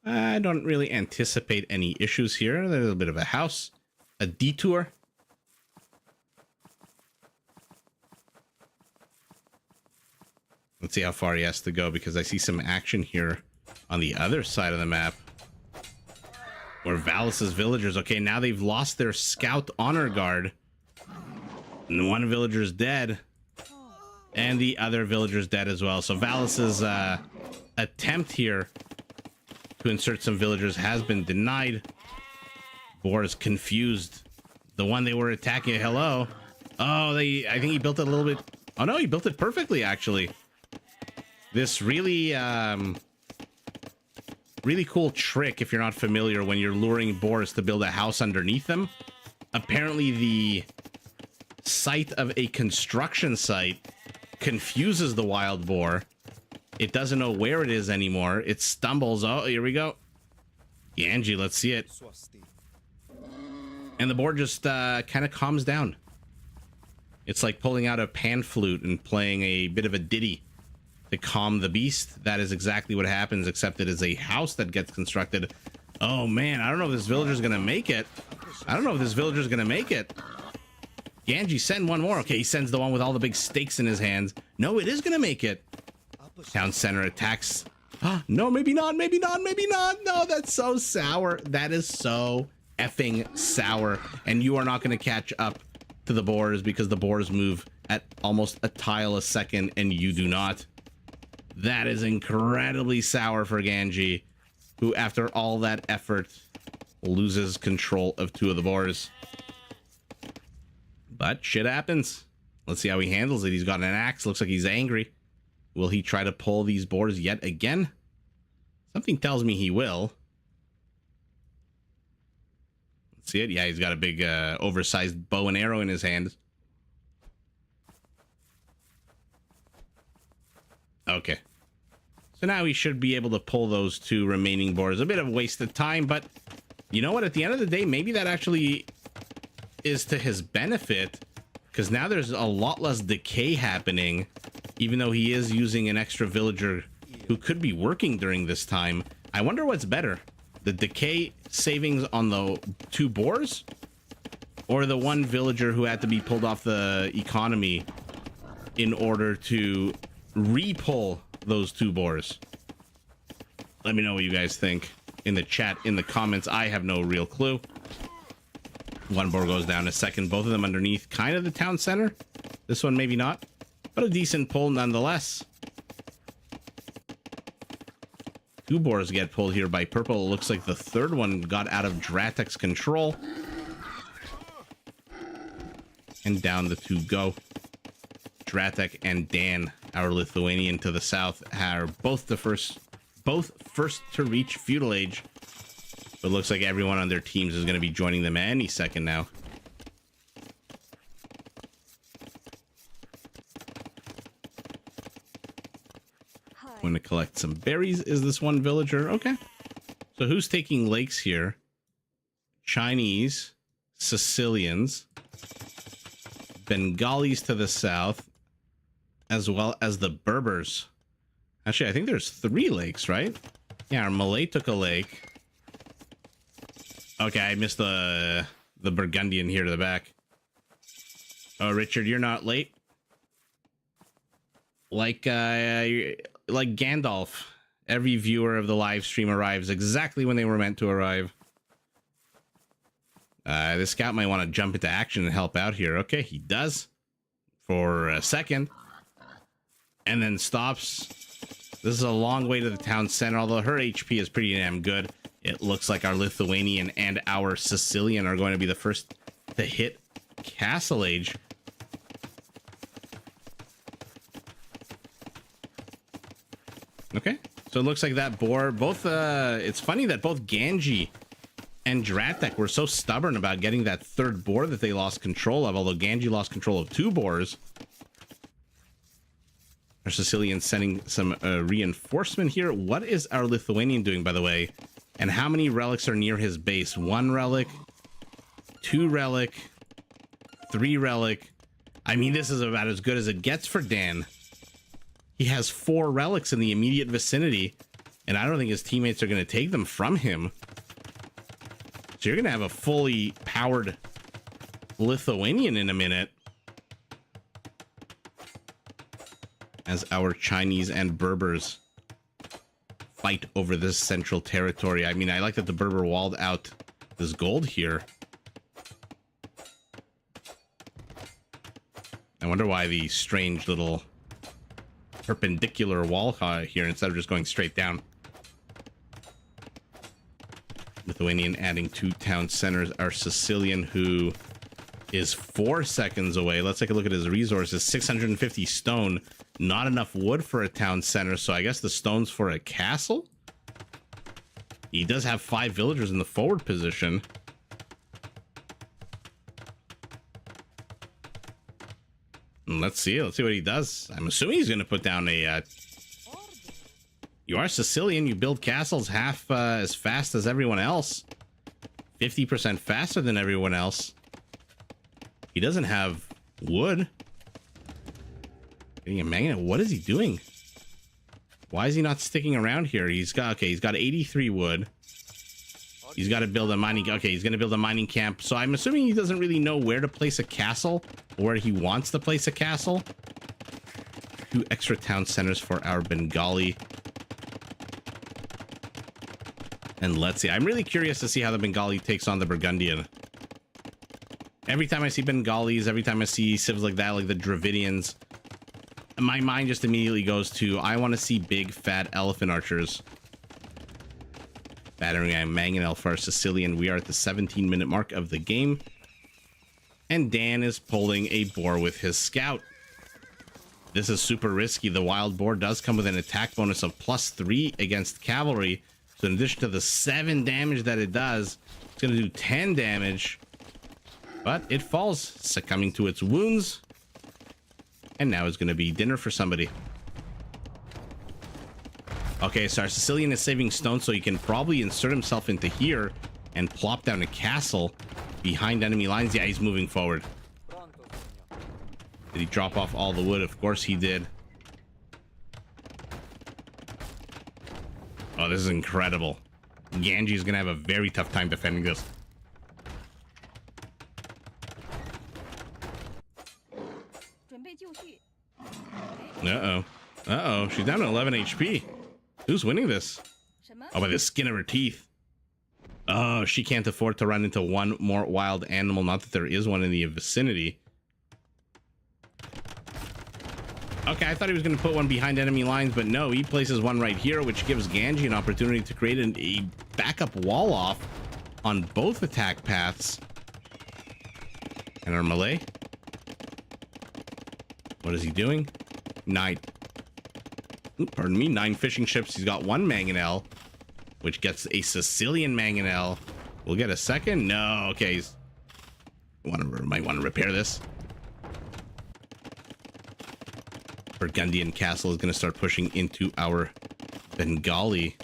I don't really anticipate any issues here. There's a little bit of a house, a detour. Let's see how far he has to go, because I see some action here on the other side of the map. Where Valis's villagers, okay, now they've lost their scout honor guard. And 1 villager's dead. And the other villager's dead as well. So Valis's attempt here to insert some villagers has been denied. Boar is confused. The one they were attacking, hello. Oh, I think he built it a little bit. Oh no, he built it perfectly, actually. This really, really cool trick, if you're not familiar, when you're luring boars to build a house underneath them. Apparently, the site of a construction site confuses the wild boar. It doesn't know where it is anymore. It stumbles. Oh, here we go. Genji, let's see it. And the boar just kind of calms down. It's like pulling out a pan flute and playing a bit of a ditty to calm the beast. That is exactly what happens, except it is a house that gets constructed. Oh man, I don't know if this villager's gonna make it. I don't know if this villager's gonna make it. Genji, send one more. Okay, he sends the one with all the big stakes in his hands. No, it is gonna make it. Town center attacks. No, maybe not, maybe not, maybe not. No, that's so sour. That is so effing sour. And you are not gonna catch up to the boars because the boars move at almost a tile a second and you do not. That is incredibly sour for Genji, who after all that effort loses control of two of the boars. But shit happens. Let's see how he handles it. He's got an axe. Looks like he's angry. Will he try to pull these boars yet again? Something tells me he will. Let's see it. Yeah, he's got a big oversized bow and arrow in his hand. Okay. So now he should be able to pull those two remaining boars. A bit of a waste of time, but you know what? At the end of the day, maybe that actually is to his benefit, because now there's a lot less decay happening, even though he is using an extra villager who could be working during this time. I wonder what's better, the decay savings on the two boars or the one villager who had to be pulled off the economy in order to re-pull those two boars. Let me know what you guys think in the chat, in the comments. I have no real clue. One boar goes down a second, both of them underneath kind of the town center. This one maybe not, but a decent pull nonetheless. Two boars get pulled here by purple. It looks like the third one got out of Dratek's control. And down the two go. Dratek and Dan, our Lithuanian to the south, are both first to reach feudal age. But it looks like everyone on their teams is going to be joining them any second now. I'm going to collect some berries. Is this one villager? Okay. So who's taking lakes here? Chinese, Sicilians, Bengalis to the south, as well as the Berbers. Actually, I think there's 3 lakes, right? Yeah, our Malay took a lake. Okay, I missed the Burgundian here to the back. Oh, Richard, you're not late. Like Gandalf, every viewer of the live stream arrives exactly when they were meant to arrive. This scout might want to jump into action and help out here. Okay, he does for a second and then stops. This is a long way to the town center, although her HP is pretty damn good. It looks like our Lithuanian and our Sicilian are going to be the first to hit Castle Age. Okay, so it looks like that boar, both, it's funny that both Genji and Dratek were so stubborn about getting that third boar that they lost control of, although Genji lost control of 2 boars. Our Sicilian sending some reinforcement here. What is our Lithuanian doing, by the way? And how many relics are near his base? 1 relic, 2 relic, 3 relic. I mean, this is about as good as it gets for Dan. He has 4 relics in the immediate vicinity, and I don't think his teammates are going to take them from him. So you're going to have a fully powered Lithuanian in a minute, as our Chinese and Berbers fight over this central territory. I mean, I like that the Berber walled out this gold here. I wonder why the strange little perpendicular wall here instead of just going straight down. Lithuanian adding 2 town centers. Our Sicilian, who is 4 seconds away. Let's take a look at his resources. 650 stone. Not enough wood for a town center, so I guess the stone's for a castle? He does have 5 villagers in the forward position. Let's see what he does. I'm assuming he's going to put down a... You are Sicilian. You build castles half as fast as everyone else. 50% faster than everyone else. He doesn't have wood. What is he doing? Why is he not sticking around here? He's got 83 wood. He's got to build a mining... Okay, he's going to build a mining camp. So I'm assuming he doesn't really know where to place a castle, or where he wants to place a castle. 2 extra town centers for our Bengali. And let's see. I'm really curious to see how the Bengali takes on the Burgundian. Every time I see Bengalis, every time I see civs like that, like the Dravidians, my mind just immediately goes to, I want to see big, fat elephant archers. Battering ram mangonel for our Sicilian. We are at the 17-minute mark of the game. And Dan is pulling a boar with his scout. This is super risky. The wild boar does come with an attack bonus of +3 against cavalry. So in addition to the 7 damage that it does, it's going to do 10 damage. But it falls, succumbing to its wounds. And now it's going to be dinner for somebody. Okay, so our Sicilian is saving stone, so he can probably insert himself into here and plop down a castle behind enemy lines. Yeah, he's moving forward. Did he drop off all the wood? Of course he did. Oh, this is incredible. Ganji is going to have a very tough time defending this. Uh-oh. Uh-oh. She's down to 11 HP. Who's winning this? Oh, by the skin of her teeth. Oh, she can't afford to run into one more wild animal. Not that there is one in the vicinity. Okay, I thought he was going to put one behind enemy lines, but no, he places one right here, which gives Ganji an opportunity to create a backup wall off on both attack paths. And our Malay. What is he doing? 9 fishing ships. He's got 1 mangonel, which gets a Sicilian mangonel. We'll get a second. No, okay. Might want to repair this. Burgundian castle is going to start pushing into our Bengali.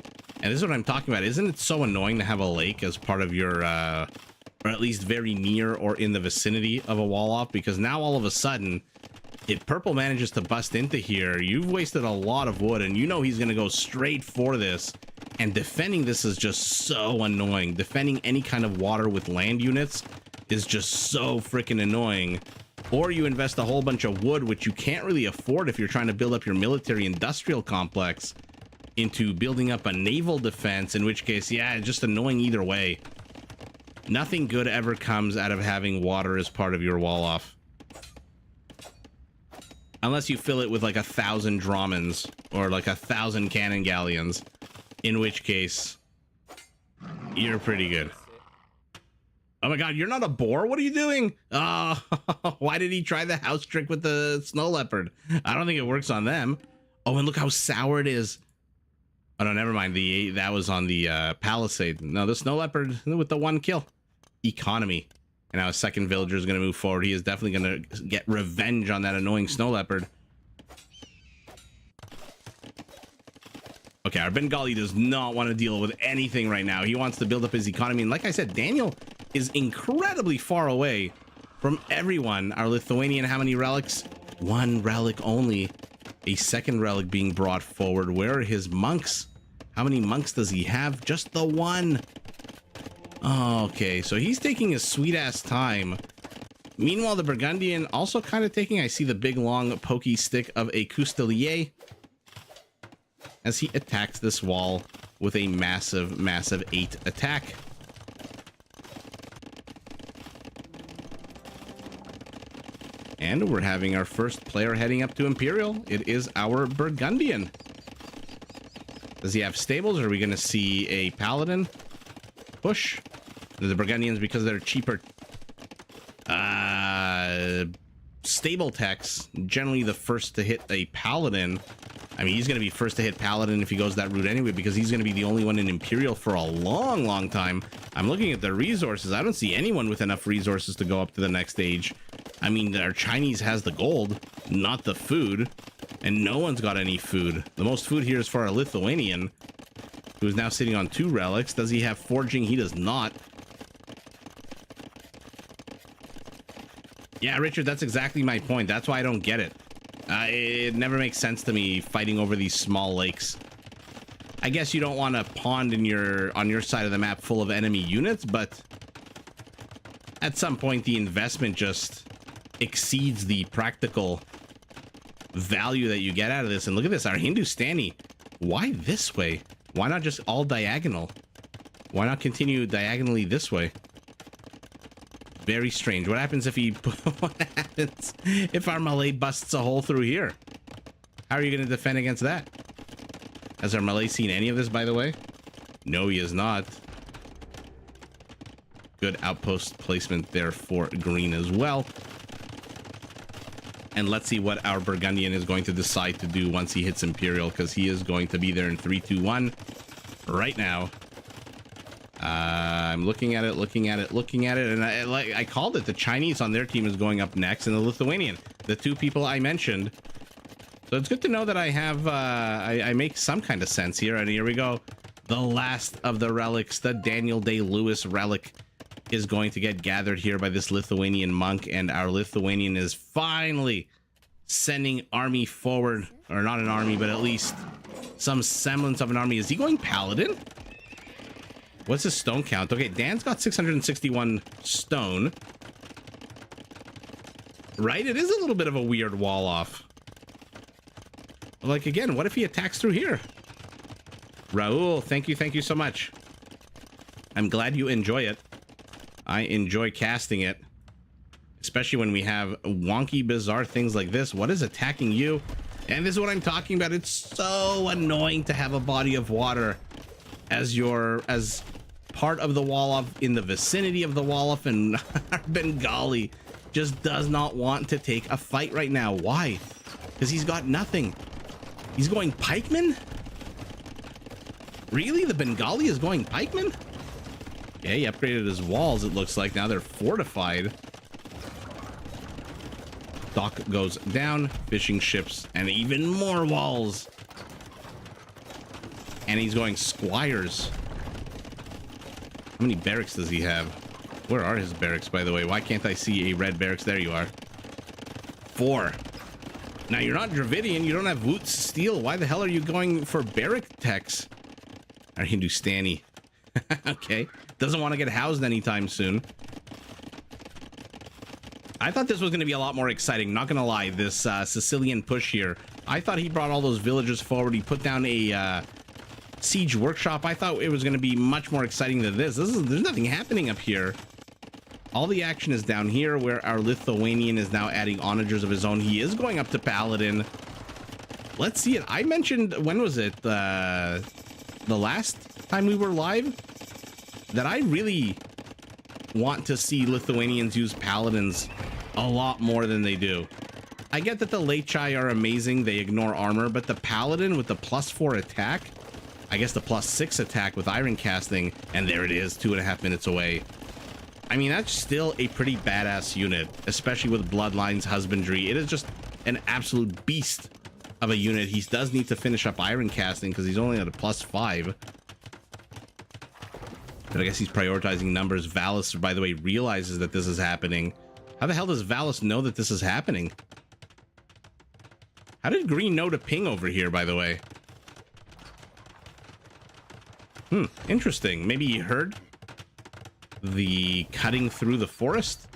And this is what I'm talking about. Isn't it so annoying to have a lake as part of your, or at least very near or in the vicinity of a wall off? Because now all of a sudden, if purple manages to bust into here, you've wasted a lot of wood, and you know he's going to go straight for this. And defending this is just so annoying. Defending any kind of water with land units is just so freaking annoying. Or you invest a whole bunch of wood, which you can't really afford if you're trying to build up your military industrial complex, into building up a naval defense, in which case, yeah, just annoying either way. Nothing good ever comes out of having water as part of your wall off. Unless you fill it with like 1,000 Dromans or like 1,000 cannon galleons, in which case you're pretty good. Oh my god, you're not a boar? What are you doing? Why did he try the house trick with the snow leopard? I don't think it works on them. Oh, and look how sour it is. Oh no, never mind. That was on the palisade. No, the snow leopard with the 1 kill. Economy. And now a second villager is going to move forward. He is definitely going to get revenge on that annoying snow leopard. Okay, our Bengali does not want to deal with anything right now. He wants to build up his economy. And like I said, Daniel is incredibly far away from everyone. Our Lithuanian, how many relics? 1 relic only. A second relic being brought forward. Where are his monks? How many monks does he have? Just the 1. Okay, so he's taking a sweet-ass time. Meanwhile, the Burgundian also kind of taking... I see the big, long, pokey stick of a Coustelier as he attacks this wall with a massive, massive 8 attack. And we're having our first player heading up to Imperial. It is our Burgundian. Does he have stables, or are we going to see a Paladin push? The Burgundians, because they're cheaper. stable techs, generally the first to hit a paladin. I mean, he's going to be first to hit paladin if he goes that route anyway, because he's going to be the only one in Imperial for a long time. I'm looking at the resources. I don't see anyone with enough resources to go up to the next stage. I mean, our Chinese has the gold, not the food, and no one's got any food. The most food here is for our Lithuanian, who is now sitting on 2 relics. Does he have forging? He does not. Yeah, Richard, that's exactly my point. That's why I don't get it. It never makes sense to me fighting over these small lakes. I guess you don't want a pond on your side of the map full of enemy units, but at some point the investment just exceeds the practical value that you get out of this. And look at this, our Hindustani. Why this way? Why not just all diagonal? Why not continue diagonally this way? Very strange. What happens if what happens if our Malay busts a hole through here? How are you going to defend against that? Has our Malay seen any of this, by the way? No, he has not. Good outpost placement there for green as well. And let's see what our Burgundian is going to decide to do once he hits Imperial, because he is going to be there in 3, 2, 1 right now. I'm looking at it, and I called it. The Chinese on their team is going up next, and the Lithuanian, the 2 people I mentioned. So it's good to know that I have I make some kind of sense here. And here we go. The last of the relics, the Daniel Day-Lewis relic, is going to get gathered here by this Lithuanian monk, and our Lithuanian is finally sending army forward, or not an army, but at least some semblance of an army. Is he going paladin? What's his stone count? Okay, Dan's got 661 stone. Right? It is a little bit of a weird wall off. Like, again, what if he attacks through here? Raul, thank you so much. I'm glad you enjoy it. I enjoy casting it. Especially when we have wonky, bizarre things like this. What is attacking you? And this is what I'm talking about. It's so annoying to have a body of water as part of the wall off, in the vicinity of the wall off, and our Bengali just does not want to take a fight right now. Why? Because he's got nothing. He's going pikeman? Really? The Bengali is going pikeman? Yeah, he upgraded his walls, it looks like. Now they're fortified. Dock goes down, fishing ships, and even more walls. And he's going squires. How many barracks does he have? Where are his barracks, by the way? Why can't I see a red barracks? There you are. 4. Now, you're not Dravidian. You don't have Woot's steel. Why the hell are you going for barrack techs? Our Hindustani. Okay. Doesn't want to get housed anytime soon. I thought this was going to be a lot more exciting. Not going to lie. This Sicilian push here. I thought he brought all those villagers forward. He put down a siege workshop. I thought it was going to be much more exciting than this. There's nothing happening up here. All the action is down here, where our Lithuanian is now adding onagers of his own. He is going up to paladin. Let's see it. I mentioned, when was it? The last time we were live, that I really want to see Lithuanians use paladins a lot more than they do. I get that the Lechai are amazing. They ignore armor, but the paladin with the +4 attack, I guess the +6 attack with iron casting, and there it is, 2.5 minutes away. I mean, that's still a pretty badass unit, especially with Bloodlines Husbandry. It is just an absolute beast of a unit. He does need to finish up iron casting because he's only at a +5. But I guess he's prioritizing numbers. Valus, by the way, realizes that this is happening. How the hell does Valus know that this is happening? How did Green know to ping over here, by the way? Interesting. Maybe he heard the cutting through the forest,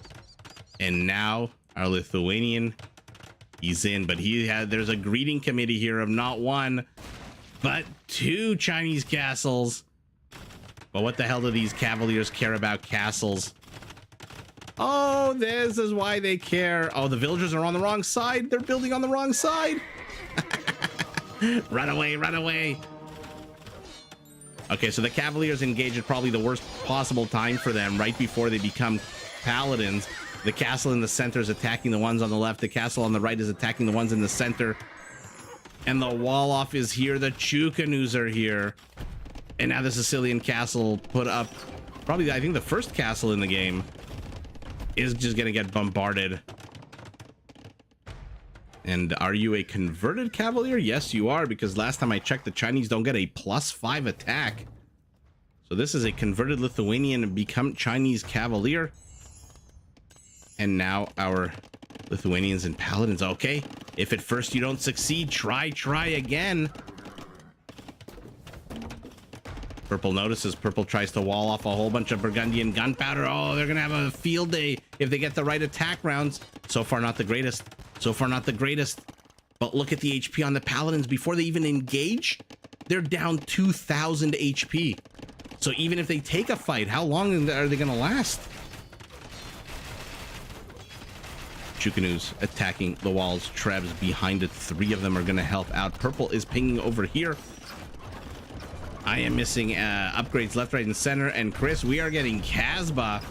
and now our Lithuanian, he's in, but there's a greeting committee here of not 1 but 2 Chinese castles. But what the hell do these cavaliers care about castles? Oh, this is why they care. Oh, the villagers are on the wrong side. They're building on the wrong side. Run away, run away. Okay, so the Cavaliers engage at probably the worst possible time for them, right before they become paladins. The castle in the center is attacking the ones on the left. The castle on the right is attacking the ones in the center. And the wall off is here. The Chukanus are here. And now the Sicilian castle put up probably, I think, the first castle in the game is just going to get bombarded. And are you a converted cavalier? Yes, you are, because last time I checked, the Chinese don't get a +5 attack. So this is a converted Lithuanian and become Chinese cavalier. And now our Lithuanians and paladins. Okay, if at first you don't succeed, try again. Purple notices. Purple tries to wall off a whole bunch of Burgundian gunpowder. Oh, they're gonna have a field day if they get the right attack rounds. So far, not the greatest. So far, not the greatest. But look at the HP on the paladins. Before they even engage, they're down 2,000 HP. So even if they take a fight, how long are they gonna last? Chukanus attacking the walls. Trebs behind it. 3 of them are gonna help out. Purple is pinging over here. I am missing upgrades left, right, and center. And Chris, we are getting Casbah.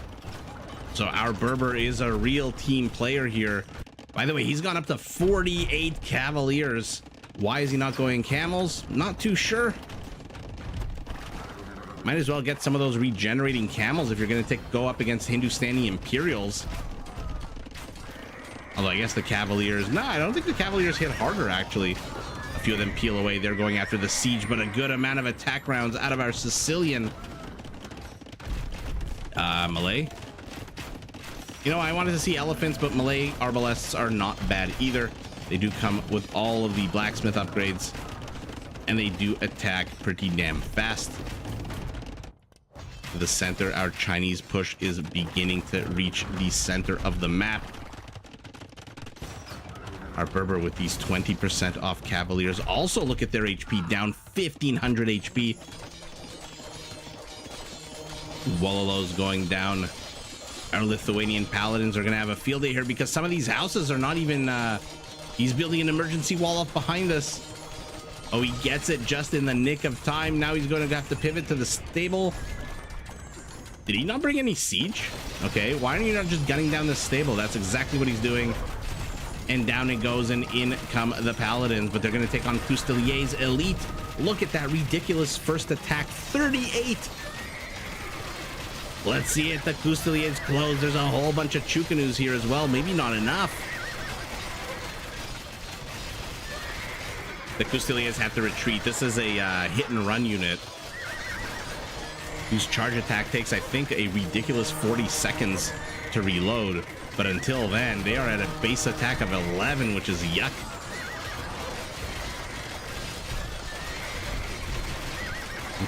So our Berber is a real team player here. By the way, he's gone up to 48 cavaliers. Why is he not going camels? Not too sure. Might as well get some of those regenerating camels if you're going to go up against Hindustani Imperials. Although I guess the Cavaliers... No, I don't think the Cavaliers hit harder, actually. A few of them peel away. They're going after the siege, but a good amount of attack rounds out of our Sicilian. Malay. You know, I wanted to see elephants, but Malay arbalests are not bad either. They do come with all of the blacksmith upgrades, and they do attack pretty damn fast. To the center, our Chinese push is beginning to reach the center of the map. Our Berber with these 20% off cavaliers. Also look at their HP, down 1,500 HP. Wallalo's going down. Our Lithuanian paladins are going to have a field day here because some of these houses are not even... he's building an emergency wall up behind us. Oh, he gets it just in the nick of time. Now he's going to have to pivot to the stable. Did he not bring any siege? Okay, why are you not just gunning down the stable? That's exactly what he's doing. And down it goes, and in come the paladins, but they're going to take on Coustilier's elite. Look at that ridiculous first attack, 38. Let's see it. The Coustilier's close. There's a whole bunch of Chukanus here as well. Maybe not enough. The Coustilier's have to retreat. This is a hit and run unit whose charge attack takes, I think, a ridiculous 40 seconds to reload. But until then, they are at a base attack of 11, which is yuck.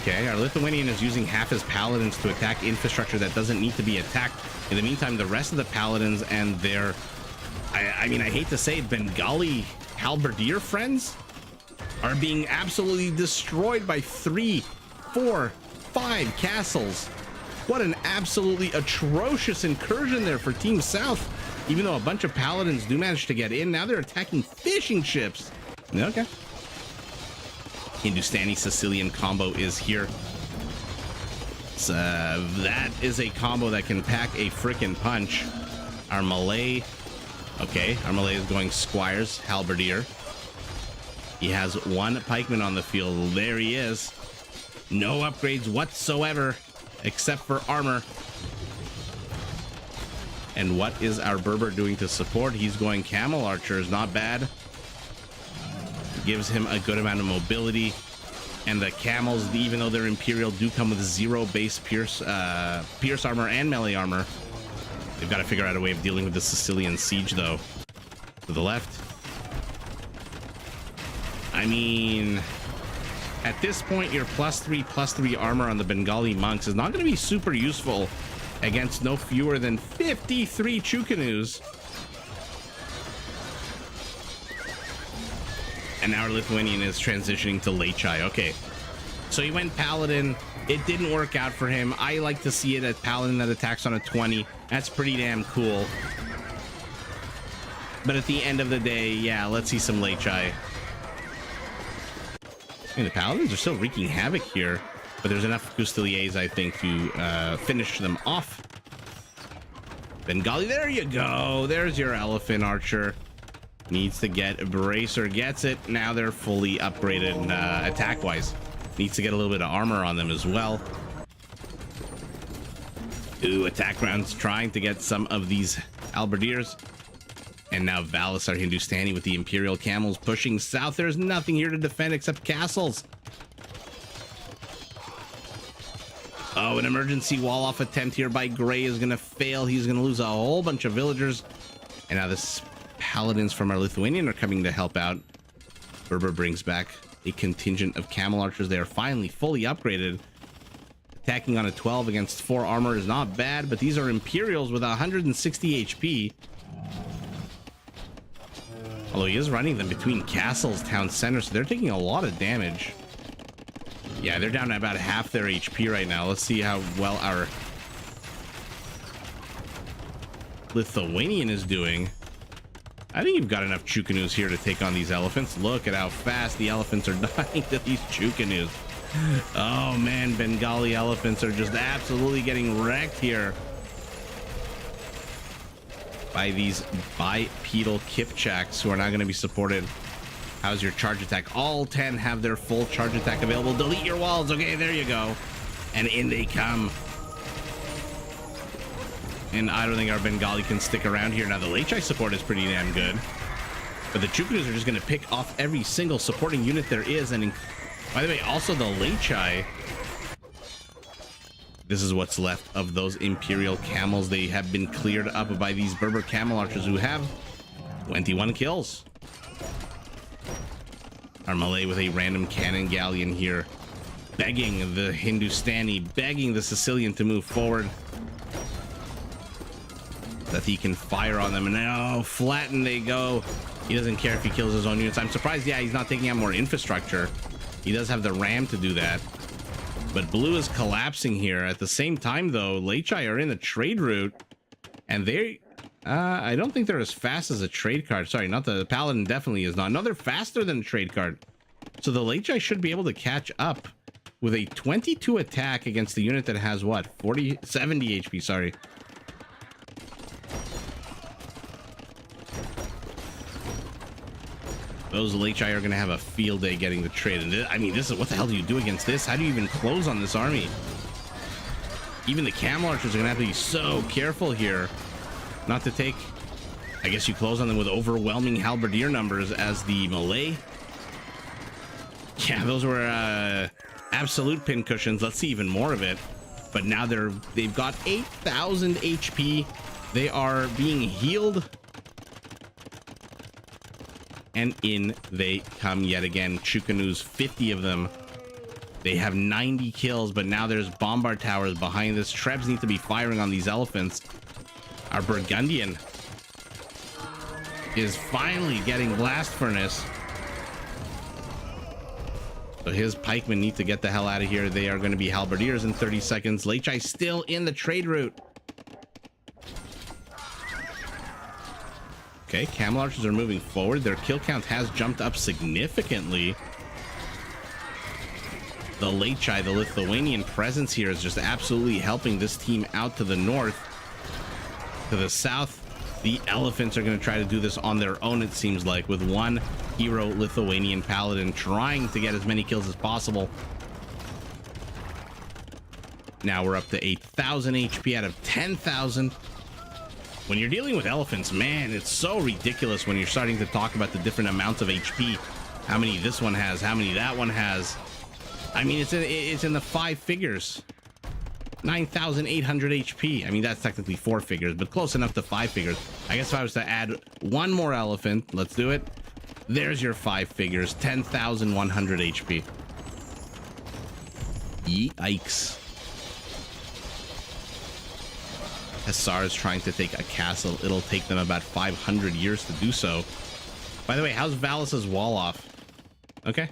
Okay, our Lithuanian is using half his paladins to attack infrastructure that doesn't need to be attacked. In the meantime, the rest of the paladins and their, I mean, I hate to say it, Bengali halberdier friends are being absolutely destroyed by 3, 4, 5 castles. What an absolutely atrocious incursion there for Team South. Even though a bunch of paladins do manage to get in, now they're attacking fishing ships. Okay. Hindustani Sicilian combo is here. So, that is a combo that can pack a frickin' punch. Our Malay. Okay, our Malay is going squires, halberdier. He has 1 pikeman on the field. There he is. No upgrades whatsoever, except for armor. And what is our Berber doing to support? He's going camel archers, not bad. Gives him a good amount of mobility. And the camels, even though they're imperial, do come with 0 base pierce armor and melee armor. They've got to figure out a way of dealing with the Sicilian siege, though. To the left. I mean, at this point, your +3/+3 armor on the Bengali monks is not going to be super useful against no fewer than 53 Chukanus. And our Lithuanian is transitioning to Lechai. Okay, so he went Paladin. It didn't work out for him. I like to see it at Paladin that attacks on a 20. That's pretty damn cool. But at the end of the day, yeah, let's see some Lechai. I mean, the Paladins are still wreaking havoc here, but there's enough Coustiliers, I think, to finish them off. Bengali, there you go. There's your elephant archer. Needs to get a bracer, gets it. Now they're fully upgraded attack wise. Needs to get a little bit of armor on them as well. Ooh, attack rounds trying to get some of these halberdiers. And now Valis, our Hindustani, with the Imperial camels pushing south. There's nothing here to defend except castles. Oh, an emergency wall off attempt here by Gray is going to fail. He's going to lose a whole bunch of villagers. And now this paladins from our Lithuanian are coming to help out. Berber brings back a contingent of camel archers. They are finally fully upgraded. Attacking on a 12 against 4 armor is not bad, but these are Imperials with 160 HP. Although he is running them between castles, town centers, so they're taking a lot of damage. Yeah, they're down to about half their HP right now. Let's see how well our Lithuanian is doing. I think you've got enough Chukanus here to take on these elephants. Look at how fast the elephants are dying to these Chukanus. Oh man, Bengali elephants are just absolutely getting wrecked here by these bipedal Kipchaks who are not going to be supported. How's your charge attack? All 10 have their full charge attack available. Delete your walls. Okay, there you go. And in they come. And I don't think our Bengali can stick around here. Now, the Lechai support is pretty damn good. But the Chukanus are just going to pick off every single supporting unit there is. And by the way, also the Lechai, this is what's left of those Imperial camels. They have been cleared up by these Berber camel archers who have 21 kills. Our Malay with a random cannon galleon here, begging the Hindustani, begging the Sicilian to move forward, that he can fire on them. And now flatten they go. He doesn't care if he kills his own units. I'm surprised, yeah, he's not taking out more infrastructure. He does have the ram to do that. But blue is collapsing here. At the same time, though, Lechai are in the trade route. And they... I don't think they're as fast as a trade card. Sorry, not the Paladin definitely is not. No, they're faster than a trade card. So the Lechai should be able to catch up with a 22 attack against the unit that has, what, 70 HP, sorry. Those Lechai are going to have a field day getting the trade. And I mean, this is, what the hell do you do against this? How do you even close on this army? Even the camel archers are going to have to be so careful here not to take, I guess you close on them with overwhelming halberdier numbers as the Malay. Yeah, those were absolute pincushions. Let's see even more of it. But now they've got 8,000 HP. They are being healed. And in they come yet again. Chukanus, 50 of them. They have 90 kills, but now there's bombard towers behind this. Trebs need to be firing on these elephants. Our Burgundian is finally getting blast furnace. So his pikemen need to get the hell out of here. They are going to be halberdiers in 30 seconds. Lechai still in the trade route. Okay, camel archers are moving forward. Their kill count has jumped up significantly. The Lechai, the Lithuanian presence here is just absolutely helping this team out to the north. To the south, the elephants are going to try to do this on their own, it seems like, with one hero Lithuanian paladin trying to get as many kills as possible. Now we're up to 8,000 HP out of 10,000. When you're dealing with elephants, man, it's so ridiculous when you're starting to talk about the different amounts of HP. How many this one has, how many that one has. I mean, it's in the 5 figures. 9,800 HP. I mean, that's technically 4 figures, but close enough to 5 figures. I guess if I was to add one more elephant, let's do it. There's your 5 figures, 10,100 HP. Yikes. Hussar is trying to take a castle. It'll take them about 500 years to do so. By the way, how's Valis's wall off? Okay.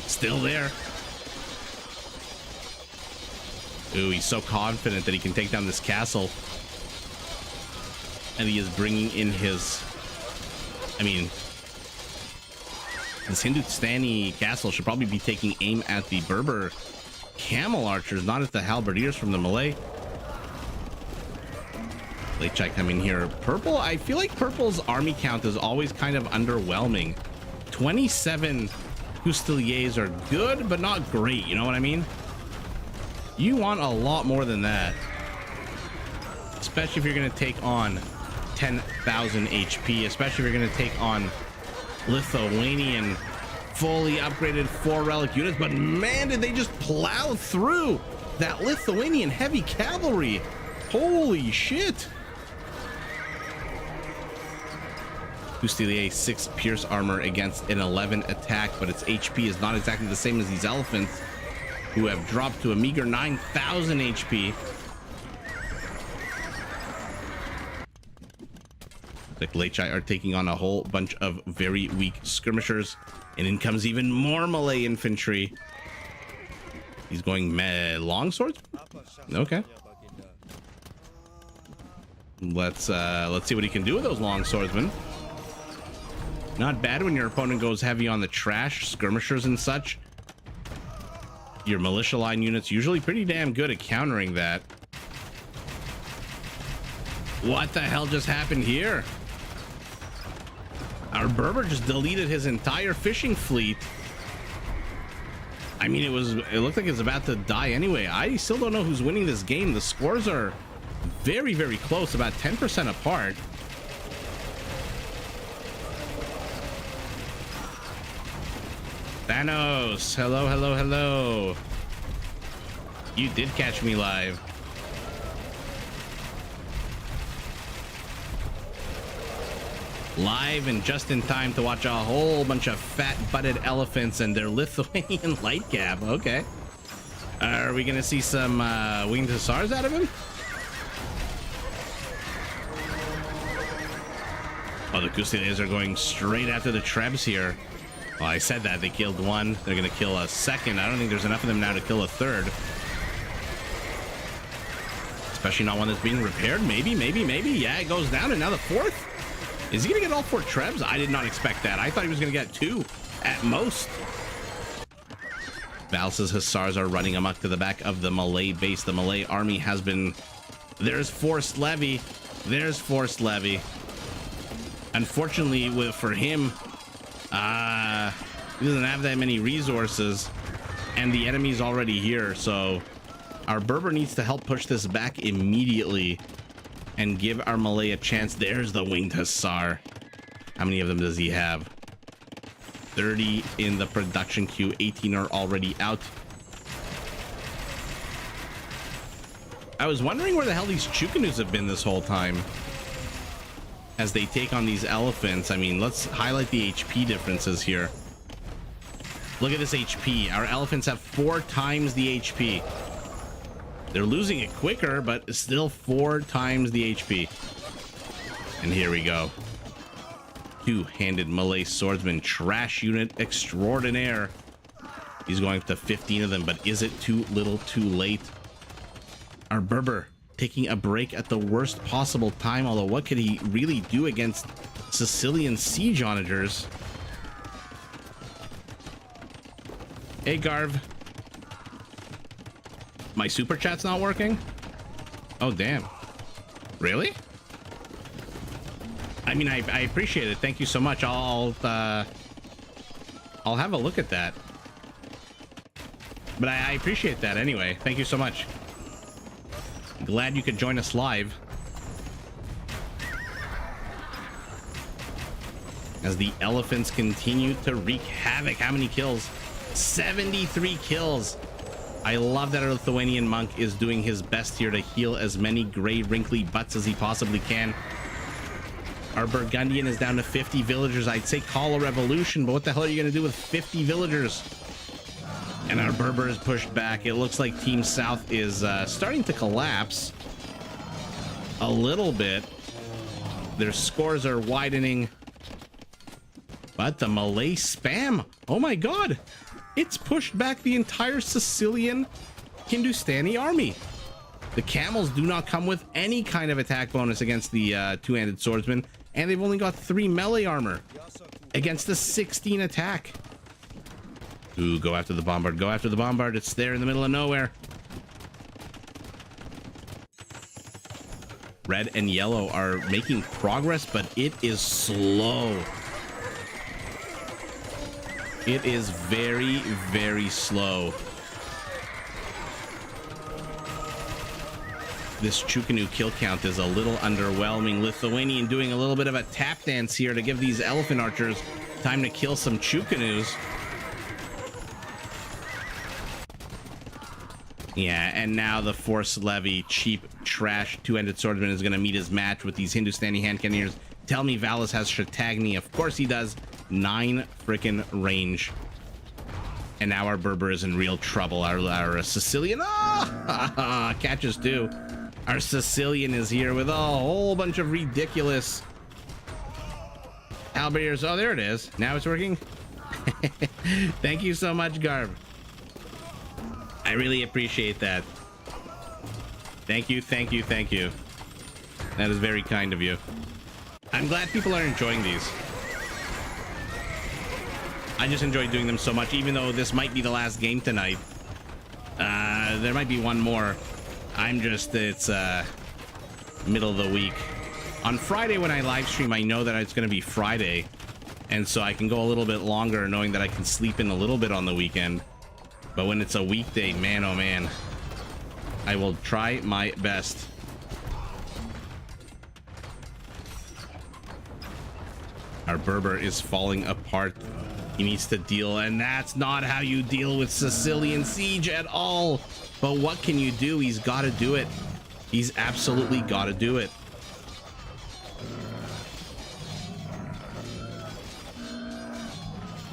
Still there. Ooh, he's so confident that he can take down this castle. And he is bringing in his... I mean... This Hindustani castle should probably be taking aim at the Berber camel archers, not at the halberdiers from the Malay. Late check coming here. Purple, I feel like Purple's army count is always kind of underwhelming. 27 Fusiliers are good, but not great. You know what I mean? You want a lot more than that. Especially if you're going to take on 10,000 HP. Especially if you're going to take on Lithuanian fully upgraded 4 relic units. But man, did they just plow through that Lithuanian heavy cavalry. Holy shit. Fusilier 6 pierce armor against an 11 attack, but its HP is not exactly the same as these elephants, who have dropped to a meager 9,000 HP. The Lechai are taking on a whole bunch of very weak skirmishers, and in comes even more Malay infantry. He's going long swords. Okay. Let's see what he can do with those long swordsmen. Not bad when your opponent goes heavy on the trash, skirmishers and such. Your militia line units usually pretty damn good at countering that. What the hell just happened here? Our Berber just deleted his entire fishing fleet. I mean, it looked like it's about to die anyway. I still don't know who's winning this game. The scores are very, very close, about 10% apart. Thanos, hello, hello, hello. You did catch me live. Live and just in time to watch a whole bunch of fat-butted elephants and their Lithuanian light cab. Okay. Are we gonna see some winged hussars out of him? Oh, the Fusiliers are going straight after the Trebs here. Well, I said that. They killed one. They're going to kill a second. I don't think there's enough of them now to kill a third. Especially not one that's being repaired. Maybe. Yeah, it goes down. And now the fourth. Is he going to get all 4 Trebs? I did not expect that. I thought he was going to get 2 at most. Valsa's Hussars are running amok to the back of the Malay base. The Malay army has been... There's forced levy. There's forced levy. Unfortunately, for him... he doesn't have that many resources, and the enemy's already here, so our Berber needs to help push this back immediately and give our Malay a chance. There's the winged hussar. How many of them does he have? 30 in the production queue. 18 are already out. I was wondering where the hell these Chukanus have been this whole time as they take on these elephants. I mean, let's highlight the HP differences here. Look at this HP. Our elephants have 4 times the HP. They're losing it quicker, but still 4 times the HP. And here we go. 2-handed Malay swordsman, trash unit extraordinaire. He's going up to 15 of them, but is it too little too late? Our Berber taking a break at the worst possible time, although what could he really do against Sicilian siege onagers? Hey Garv, my super chat's not working. Oh damn, really? I mean, I appreciate it, thank you so much. I'll have a look at that, but I appreciate that anyway. Thank you so much. Glad you could join us live. As the elephants continue to wreak havoc. How many kills? 73 kills. I love that our Lithuanian monk is doing his best here to heal as many gray wrinkly butts as he possibly can. Our Burgundian is down to 50 villagers. I'd say call a revolution, but what the hell are you going to do with 50 villagers? And our Berber is pushed back. It looks like Team South is starting to collapse a little bit. Their scores are widening. But the Malay spam, oh my god, it's pushed back the entire Sicilian Hindustani army. The camels do not come with any kind of attack bonus against the two-handed swordsman, and they've only got 3 melee armor against the 16 attack. Ooh, go after the bombard, go after the bombard. It's there in the middle of nowhere. Red and yellow are making progress, but it is slow. It is very, very slow. This Chukanu kill count is a little underwhelming. Lithuanian doing a little bit of a tap dance here to give these elephant archers time to kill some Chukanus. Yeah, and now the Force Levy, cheap trash two-handed swordsman, is going to meet his match with these Hindustani hand cannoneers. Tell me Valis has Shatagni. Of course he does. 9 freaking range. And now our Berber is in real trouble. Our Sicilian, catches too. Our Sicilian is here with a whole bunch of ridiculous halberdiers. Oh, there it is. Now it's working. Thank you so much, Garb. I really appreciate that. Thank you, thank you, thank you. That is very kind of you. I'm glad people are enjoying these. I just enjoy doing them so much, even though this might be the last game tonight. There might be one more. It's middle of the week. On Friday when I live stream, I know that it's going to be Friday. And so I can go a little bit longer knowing that I can sleep in a little bit on the weekend. But when it's a weekday, man, oh man, I will try my best. Our Berber is falling apart. He needs to deal, and that's not how you deal with Sicilian siege at all. But what can you do? He's got to do it. He's absolutely got to do it.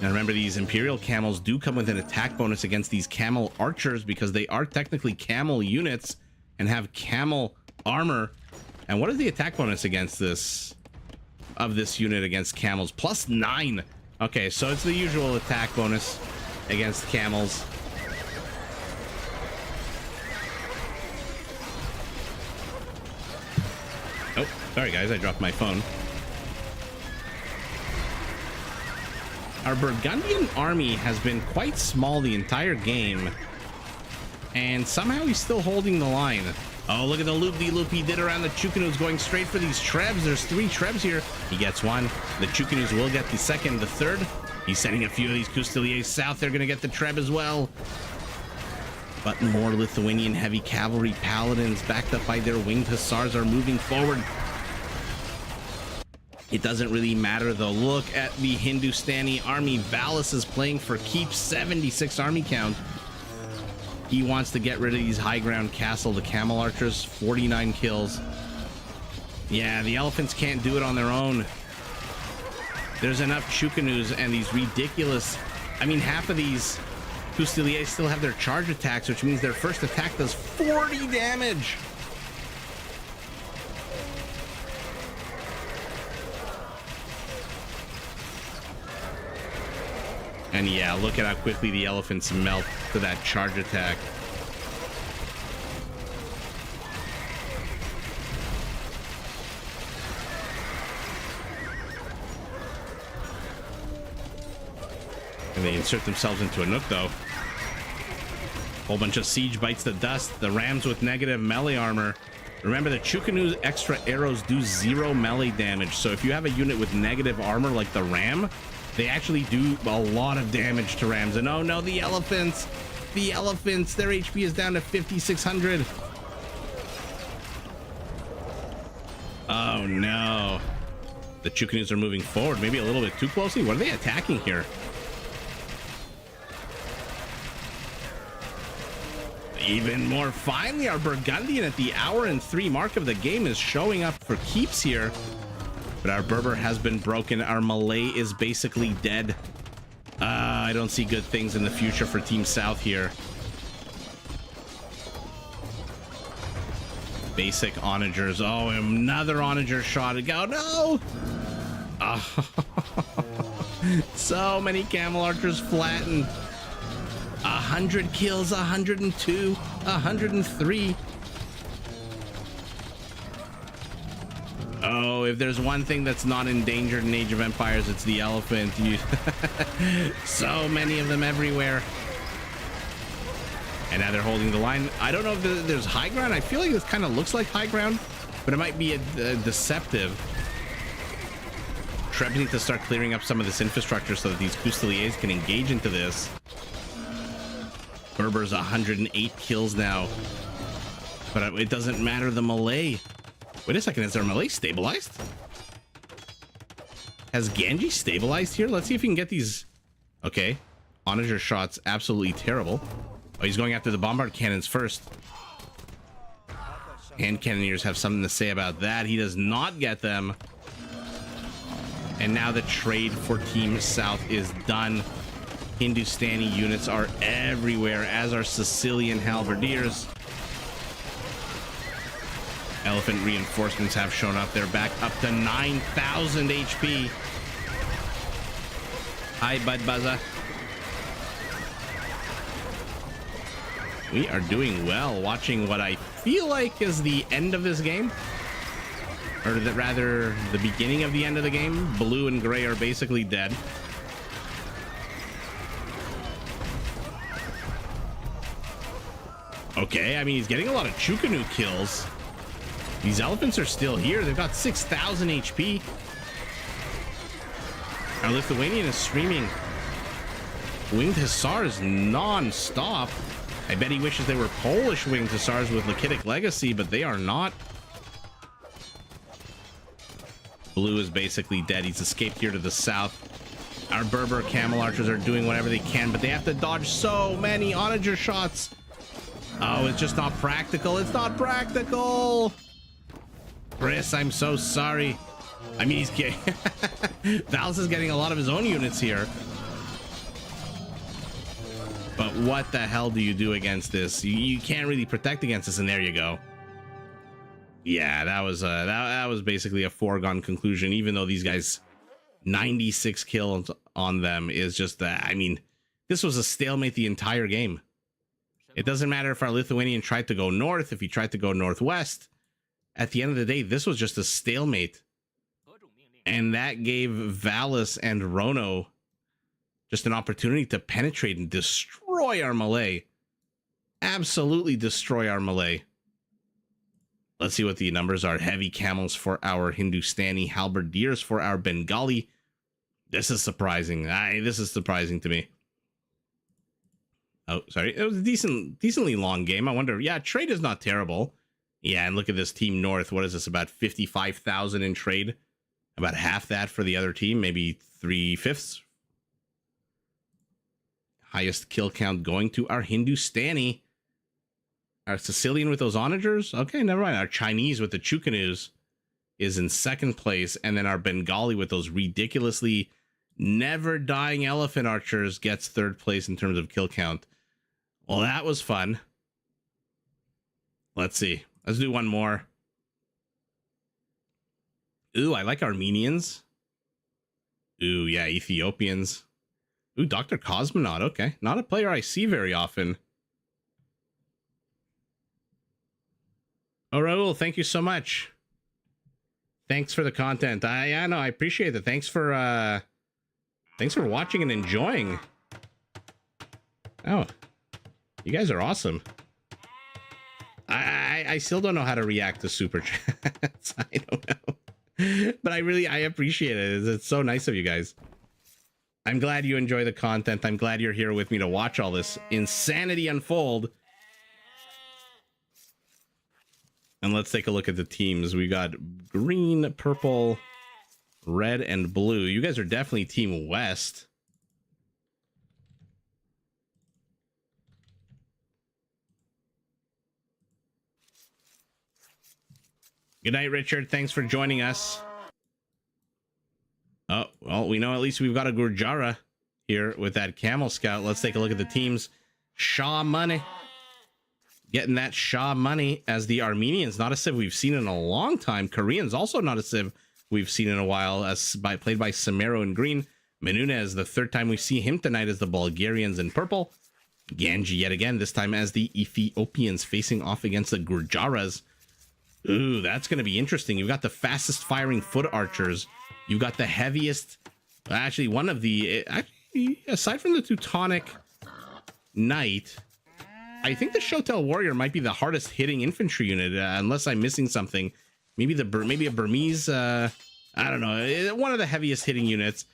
Now remember, these Imperial camels do come with an attack bonus against these camel archers because they are technically camel units and have camel armor. And what is the attack bonus against this unit against camels? +9. Okay, so it's the usual attack bonus against camels. Oh, sorry guys, I dropped my phone. Our Burgundian army has been quite small the entire game, and somehow he's still holding the line. Oh, look at the loop-de-loop he did around the Chukanus, going straight for these Trebs. There's 3 Trebs here. He gets one. The Chukanus will get the second, the third. He's sending a few of these Custiliers south. They're going to get the Treb as well. But more Lithuanian heavy cavalry paladins, backed up by their winged hussars, are moving forward. It doesn't really matter though. Look at the Hindustani army. Valis is playing for keeps. 76 army count. He wants to get rid of these high ground castle. The camel archers, 49 kills. Yeah, the elephants can't do it on their own. There's enough Chukanus and these ridiculous, I mean, half of these Custiliers still have their charge attacks, which means their first attack does 40 damage. And yeah, look at how quickly the elephants melt to that charge attack. And they insert themselves into a nook though. Whole bunch of siege bites the dust. The rams with negative melee armor. Remember, the Chukanu's extra arrows do 0 melee damage. So if you have a unit with negative armor like the ram, they actually do a lot of damage to rams. And oh no, the elephants, their HP is down to 5,600. Oh no. The Chukanus are moving forward, maybe a little bit too closely. What are they attacking here? Even more. Finally, our Burgundian at the hour and 3 mark of the game is showing up for keeps here. But our Berber has been broken. Our Malay is basically dead. I don't see good things in the future for Team South here. Basic onagers. Oh, another onager shot. Oh, no! Oh. So many camel archers flattened. 100 kills, 102, 103. Oh, if there's one thing that's not endangered in Age of Empires, it's the elephant. So many of them everywhere. And now they're holding the line. I don't know if there's high ground. I feel like this kind of looks like high ground. but it might be a deceptive. Trebs need to start clearing up some of this infrastructure so that these Custeliers can engage into this. Berber's 108 kills now, but it doesn't matter. The melee. Wait a second, is our melee stabilized? Has Ganji stabilized here? Let's see if we can get these. Okay, Onager shots absolutely terrible. Oh, he's going after the bombard cannons first. Hand cannoneers have something to say about that. He does not get them. And now the trade for Team South is done. Hindustani units are everywhere, as are Sicilian halberdiers. Elephant reinforcements have shown up. They're back up to 9,000 HP. Hi, Bud Buzza. We are doing well, watching what I feel like is the end of this game. Or rather, the beginning of the end of the game. Blue and gray are basically dead. Okay, I mean, he's getting a lot of Chukanu kills. These elephants are still here. They've got 6,000 HP. Our Lithuanian is streaming Winged Hussars non-stop. I bet he wishes they were Polish Winged Hussars with Lakitic Legacy, but they are not. Blue is basically dead. He's escaped here to the south. Our Berber Camel Archers are doing whatever they can, but they have to dodge so many Onager shots. Oh, it's just not practical. It's not practical. Chris, I'm so sorry. I mean, he's getting... Valus is getting a lot of his own units here. But what the hell do you do against this? You can't really protect against this, and there you go. Yeah, that was basically a foregone conclusion, even though these guys 96 kills on them is just I mean, this was a stalemate the entire game. It doesn't matter if our Lithuanian tried to go north, if he tried to go northwest. At the end of the day, this was just a stalemate. And that gave Valus and Rono just an opportunity to penetrate and destroy our melee. Absolutely destroy our melee. Let's see what the numbers are. Heavy camels for our Hindustani, halberdiers for our Bengali. This is surprising. This is surprising to me. Oh, sorry. It was a decently long game. I wonder. Yeah, trade is not terrible. Yeah, and look at this Team North. What is this? About 55,000 in trade. About half that for the other team. Maybe 3/5. Highest kill count going to our Hindustani. Our Sicilian with those onagers? Okay, never mind. Our Chinese with the Chukanus is in second place. And then our Bengali with those ridiculously never dying elephant archers gets third place in terms of kill count. Well, that was fun. Let's see. Let's do one more. Ooh, I like Armenians. Ooh, yeah, Ethiopians. Ooh, Dr. Cosmonaut. Okay, not a player I see very often. Oh, Raul, thank you so much. Thanks for the content. I know, I appreciate it. Thanks for watching and enjoying. Oh, you guys are awesome. I still don't know how to react to super chats. I don't know, but I appreciate it. It's so nice of you guys. I'm glad you enjoy the content. I'm glad you're here with me to watch all this insanity unfold. And let's take a look at the teams. We got green, purple, red, and blue. You guys are definitely Team West. Good night, Richard. Thanks for joining us. Oh, well, we know at least we've got a Gurjara here with that Camel Scout. Let's take a look at the teams. Shah money. Getting that Shah money as the Armenians. Not a civ we've seen in a long time. Koreans also not a civ we've seen in a while, played by Samero in green. Menunez, the third time we see him tonight, as the Bulgarians in purple. Ganji yet again, this time as the Ethiopians facing off against the Gurjaras. Ooh, that's going to be interesting. You've got the fastest firing foot archers. You've got the heaviest, actually one of the, aside from the Teutonic Knight, I think the Shotel Warrior might be the hardest hitting infantry unit, unless I'm missing something. maybe maybe a Burmese, I don't know, one of the heaviest hitting units.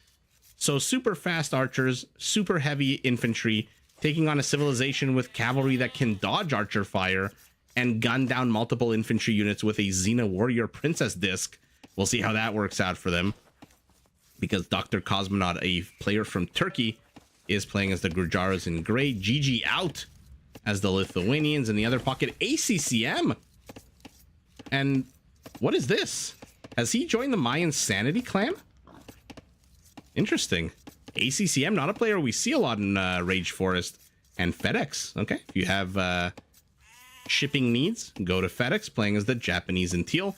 So super fast archers, super heavy infantry, taking on a civilization with cavalry that can dodge archer fire and gun down multiple infantry units with a Xena Warrior Princess disc. We'll see how that works out for them, because Dr. Cosmonaut, a player from Turkey, is playing as the Gujaras in gray. GG out as the Lithuanians. In the other pocket, ACCM. And what is this? Has he joined the Mayan Sanity clan? Interesting. ACCM, not a player we see a lot in Rage Forest. And FedEx. Okay, if you have shipping needs, go to FedEx, playing as the Japanese in teal.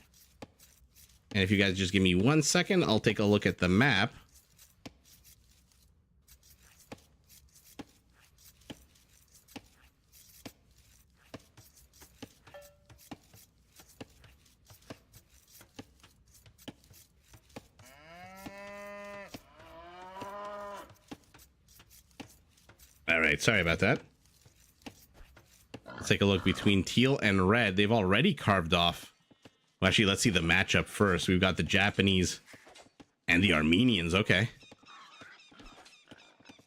And if you guys just give me 1 second, I'll take a look at the map. All right, sorry about that. Let's take a look between teal and red. They've already carved off. Well, actually, let's see the matchup first. We've got the Japanese and the Armenians. Okay.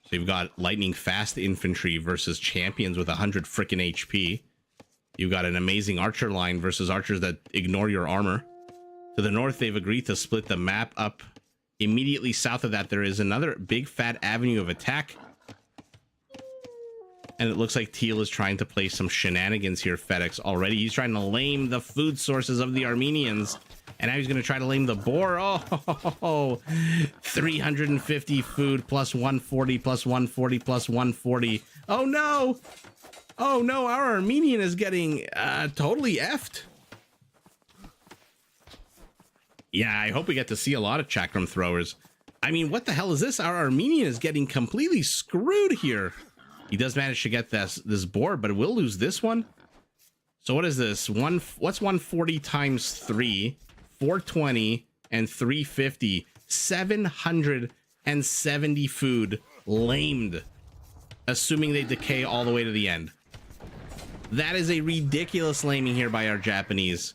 So you've got lightning fast infantry versus champions with 100 frickin' HP. You've got an amazing archer line versus archers that ignore your armor. To the north, they've agreed to split the map up. Immediately south of that, there is another big fat avenue of attack. And it looks like teal is trying to play some shenanigans here, FedEx, already. He's trying to lame the food sources of the Armenians. And now he's going to try to lame the boar. Oh, 350 food plus 140 plus 140 plus 140. Oh, no. Oh, no. Our Armenian is getting totally effed. Yeah, I hope we get to see a lot of chakram throwers. I mean, what the hell is this? Our Armenian is getting completely screwed here. He does manage to get this board, but we'll lose this one. So what is this? What's 140 times 3? 420 and 350. 770 food lamed, assuming they decay all the way to the end. That is a ridiculous laming here by our Japanese.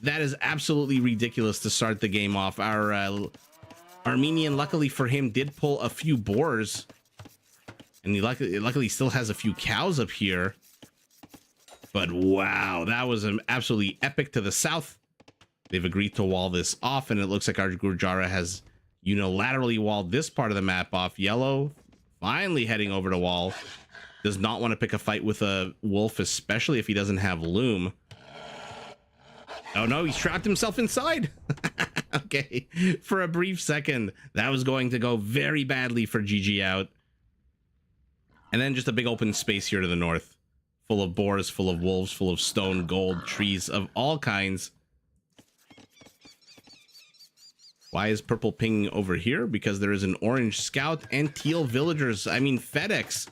That is absolutely ridiculous to start the game off. Our Armenian, luckily for him, did pull a few boars. And he luckily still has a few cows up here. But wow, that was an absolutely epic to the south. They've agreed to wall this off, and it looks like our Gurjara has unilaterally walled this part of the map off. Yellow finally heading over to wall. Does not want to pick a fight with a wolf, especially if he doesn't have loom. Oh no, he's trapped himself inside. Okay, for a brief second, that was going to go very badly for GG out. And then just a big open space here to the north, full of boars, full of wolves, full of stone, gold, trees of all kinds. Why is purple pinging over here? Because there is an orange scout and teal villagers. I mean, FedEx.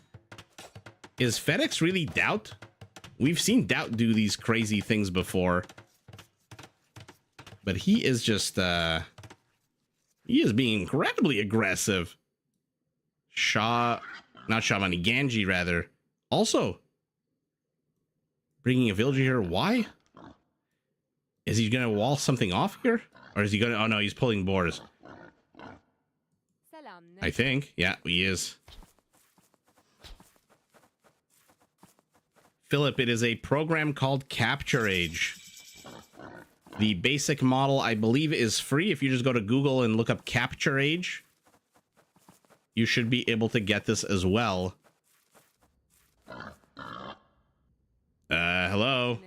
Is FedEx really Doubt? We've seen Doubt do these crazy things before. But he is just, he is being incredibly aggressive. Not Shamani, Ganji rather. Also bringing a villager here. Why? Is he going to wall something off here? Or is he going to... Oh no, he's pulling boars. I think. Yeah, he is. Philip, it is a program called Capture Age. The basic model, I believe, is free. If you just go to Google and look up Capture Age, you should be able to get this as well. Hello?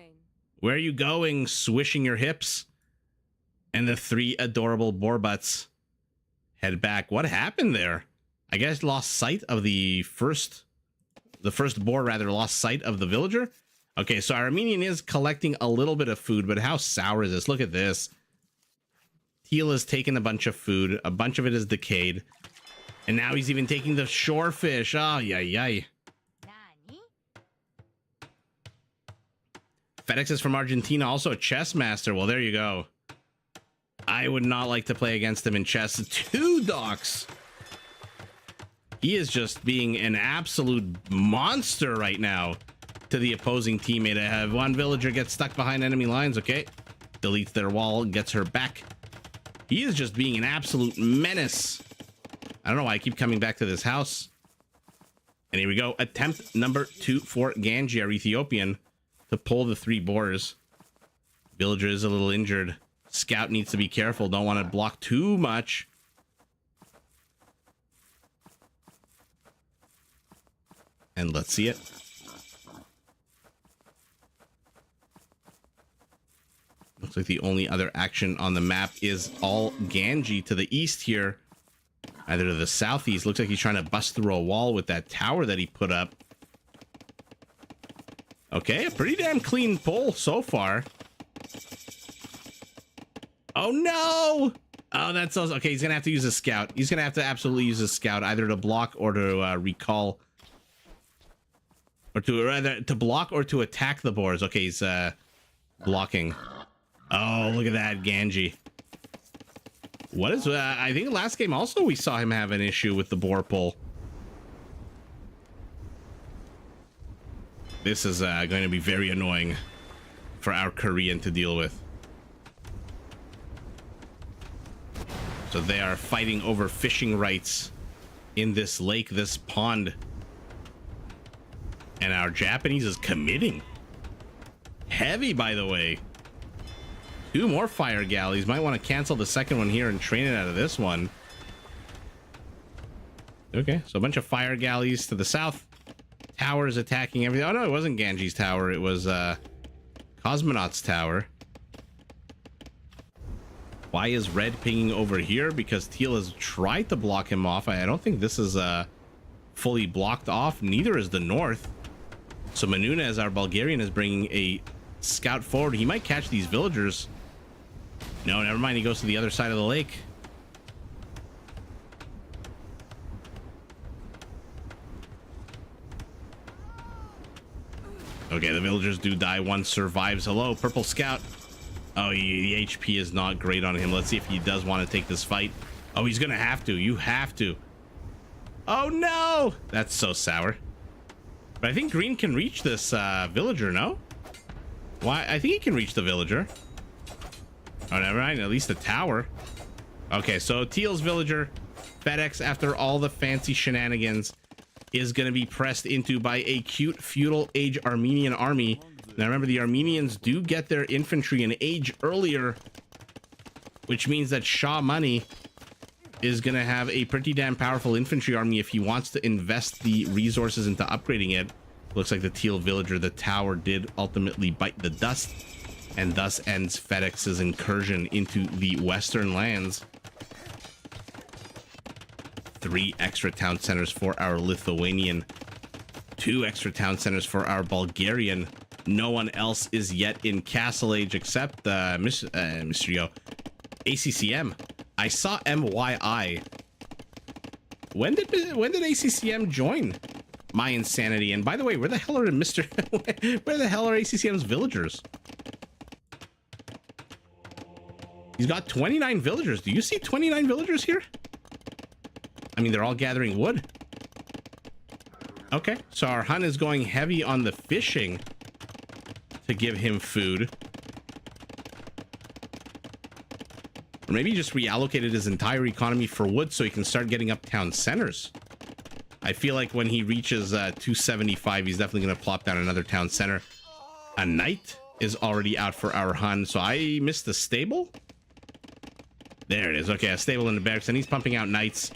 Where are you going, swishing your hips? And the 3 adorable boar butts head back. What happened there? I guess lost sight of the first boar, rather, lost sight of the villager. Okay, so our Armenian is collecting a little bit of food, but how sour is this? Look at this. Teal has taken a bunch of food. A bunch of it is decayed. And now he's even taking the shore fish. Oh, yay. FedEx is from Argentina, also a chess master. Well, there you go. I would not like to play against him in chess. 2 docks. He is just being an absolute monster right now to the opposing teammate. I have one villager get stuck behind enemy lines. Okay. Deletes their wall, gets her back. He is just being an absolute menace. I don't know why I keep coming back to this house. And here we go. Attempt number 2 for Ganji, our Ethiopian, to pull the 3 boars. Villager is a little injured. Scout needs to be careful. Don't want to block too much. And let's see it. Looks like the only other action on the map is all Ganji to the east here. Either to the southeast. Looks like he's trying to bust through a wall with that tower that he put up. Okay, a pretty damn clean pull so far. Oh no! Oh, that's so... Okay, he's gonna have to use a scout. He's gonna have to absolutely use a scout, either to block or to recall. Or to rather to block or to attack the boars. Okay, he's blocking. Oh, look at that, Ganji. What is... I think last game also we saw him have an issue with the boar pull. This is going to be very annoying for our Korean to deal with. So they are fighting over fishing rights in this lake, this pond. And our Japanese is committing. Heavy, by the way. 2 more fire galleys. Might want to cancel the second one here and train it out of this one. Okay, so a bunch of fire galleys to the south. Towers attacking everything. Oh no, it wasn't Ganji's tower. It was Cosmonaut's tower. Why is red pinging over here? Because teal has tried to block him off. I don't think this is fully blocked off. Neither is the north. So Manunez, our Bulgarian, is bringing a scout forward. He might catch these villagers. No, never mind. He goes to the other side of the lake. Okay, the villagers do die. One survives. Hello, purple scout. Oh, the HP is not great on him. Let's see if he does want to take this fight. Oh, he's gonna have to. You have to. Oh no, that's so sour. But I think green can reach this villager. No, why? I think he can reach the villager. Oh, never mind. At least the tower. Okay, so teal's villager, FedEx, after all the fancy shenanigans, is going to be pressed into by a cute feudal age Armenian army. Now remember, the Armenians do get their infantry in age earlier, which means that Shah Money is going to have a pretty damn powerful infantry army if he wants to invest the resources into upgrading it. Looks like the teal villager, the tower, did ultimately bite the dust, and thus ends FedEx's incursion into the western lands. 3 extra town centers for our Lithuanian, 2 extra town centers for our Bulgarian. No one else is yet in Castle Age except Mr. Yo, ACCM. I saw MYI. When did ACCM join my insanity? And by the way, where the hell are where the hell are ACCM's villagers? He's got 29 villagers. Do you see 29 villagers here? I mean, they're all gathering wood. Okay, so our Hun is going heavy on the fishing to give him food. Or maybe he just reallocated his entire economy for wood so he can start getting up town centers. I feel like when he reaches 275, he's definitely going to plop down another town center. A knight is already out for our Hun, so I missed the stable. There it is. Okay, a stable in the barracks, and he's pumping out knights.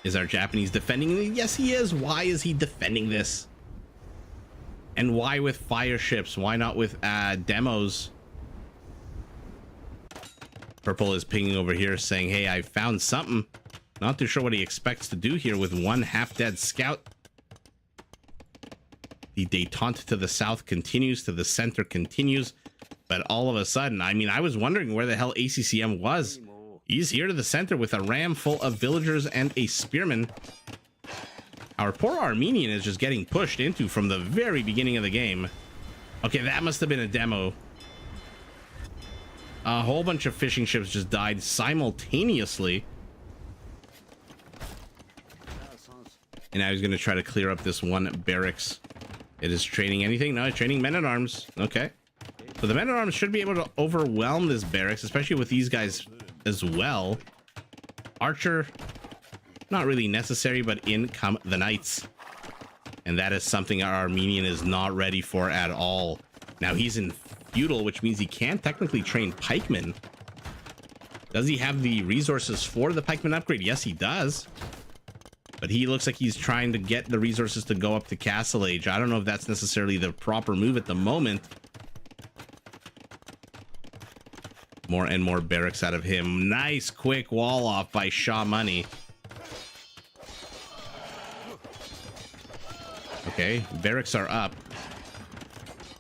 Is our Japanese defending? Yes, he is. Why is he defending this? And why with fire ships? Why not with demos? Purple is pinging over here saying, hey, I found something. Not too sure what he expects to do here with one half-dead scout. The detente to the south continues, to the center continues. But all of a sudden, I mean, I was wondering where the hell ACCM was. He's here to the center with a ram full of villagers and a spearman. Our poor Armenian is just getting pushed into from the very beginning of the game. Okay, that must have been a demo. A whole bunch of fishing ships just died simultaneously. And now he's going to try to clear up this one barracks. It is training anything? No, it's training men-at-arms. Okay. So the men-at-arms should be able to overwhelm this barracks, especially with these guys as well. Archer, not really necessary, but in come the knights. And that is something our Armenian is not ready for at all. Now he's in feudal, which means he can technically train pikemen. Does he have the resources for the pikeman upgrade? Yes, he does. But he looks like he's trying to get the resources to go up to Castle Age. I don't know if that's necessarily the proper move at the moment. More and more barracks out of him. Nice quick wall off by Shaw Money. Okay, barracks are up.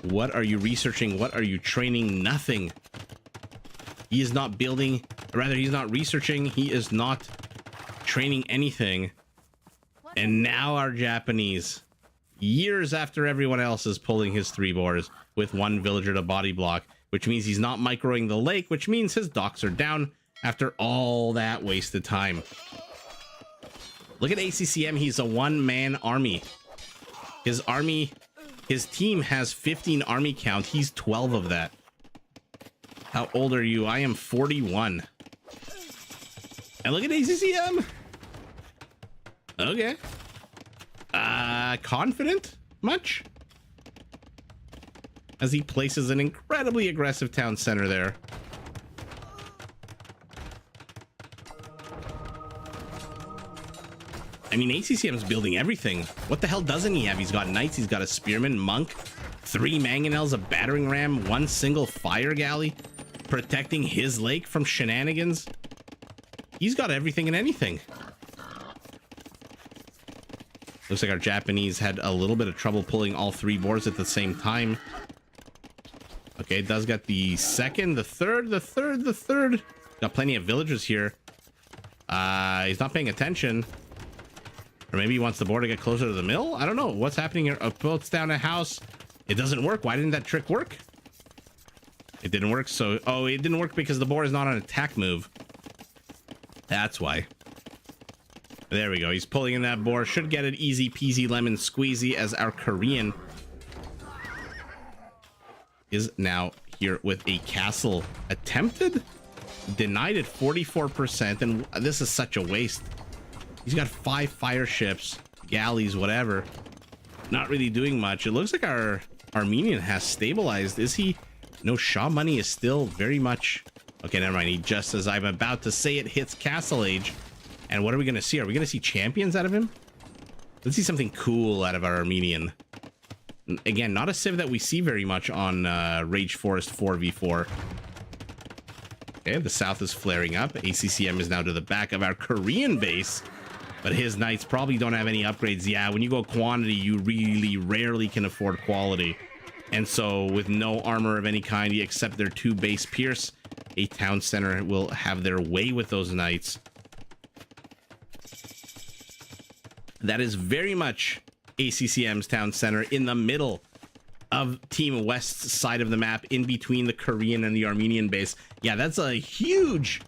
What are you researching? What are you training? Nothing. He is not building, rather he's not researching. He is not training anything. And now our Japanese, years after everyone else, is pulling his 3 bores with 1 villager to body block, which means he's not microing the lake, which means his docks are down after all that wasted time. Look at ACCM. He's a 1-man army. His army, his team has 15 army count. He's 12 of that. How old are you? I am 41. And look at ACCM. Okay. Confident? Much? As he places an incredibly aggressive town center there. I mean, ACCM's building everything. What the hell doesn't he have? He's got knights, he's got a spearman, monk, 3 mangonels, a battering ram, 1 single fire galley, protecting his lake from shenanigans. He's got everything and anything. Looks like our Japanese had a little bit of trouble pulling all 3 boards at the same time. Okay, it does get the second, the third. Got plenty of villagers here. He's not paying attention. Or maybe he wants the board to get closer to the mill? I don't know. What's happening here? Builds down a house. It doesn't work. Why didn't that trick work? It didn't work, so... Oh, it didn't work because the board is not an attack move. That's why. There we go. He's pulling in that board. Should get it easy peasy lemon squeezy as our Korean is now here with a castle attempted. Denied at 44%. And this is such a waste. He's got 5 fire ships, galleys, whatever. Not really doing much. It looks like our Armenian has stabilized. Is he? No, Shaw Money is still very much... Okay, never mind. He just, as I'm about to say it, hits Castle Age. And what are we going to see? Are we going to see champions out of him? Let's see something cool out of our Armenian. Again, not a civ that we see very much on Rage Forest 4v4. Okay, the south is flaring up. ACCM is now to the back of our Korean base. But his knights probably don't have any upgrades. Yeah, when you go quantity, you really rarely can afford quality. And so with no armor of any kind except their 2 base pierce, a town center will have their way with those knights. That is very much ACCM's town center in the middle of Team West's side of the map, in between the Korean and the Armenian base. Yeah, that's a huge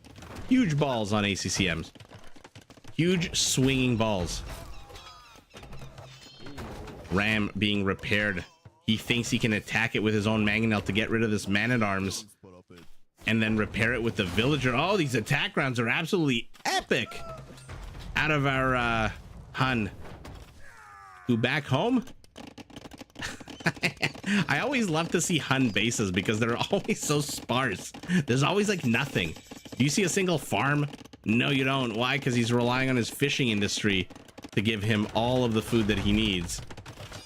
balls on ACCM's. Huge swinging balls. Ram being repaired. He thinks he can attack it with his own mangonel to get rid of this man-at-arms. And then repair it with the villager. Oh, these attack rounds are absolutely epic. Out of our Hun. Who back home? I always love to see Hun bases because they're always so sparse. There's always like nothing. Do you see a single farm? No, you don't. Why? Because he's relying on his fishing industry to give him all of the food that he needs.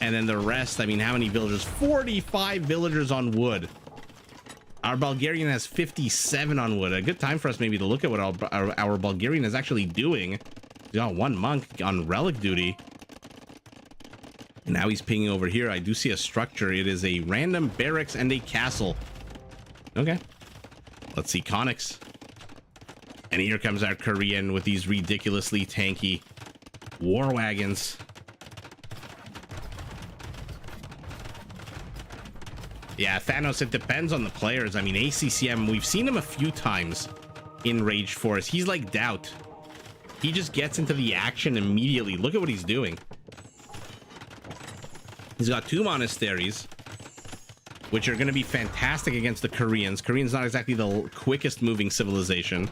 And then the rest, I mean, how many villagers? 45 villagers on wood. Our Bulgarian has 57 on wood. A good time for us maybe to look at what our Bulgarian is actually doing. He's got 1 monk on relic duty. And now he's pinging over here. I do see a structure. It is a random barracks and a castle. Okay. Let's see Conics. And here comes our Korean with these ridiculously tanky war wagons. Yeah, Thanos, it depends on the players. I mean, ACCM, we've seen him a few times in Rage Force. He's like Doubt. He just gets into the action immediately. Look at what he's doing. He's got 2 monasteries. which are going to be fantastic against the Koreans. Koreans not exactly the quickest moving civilization.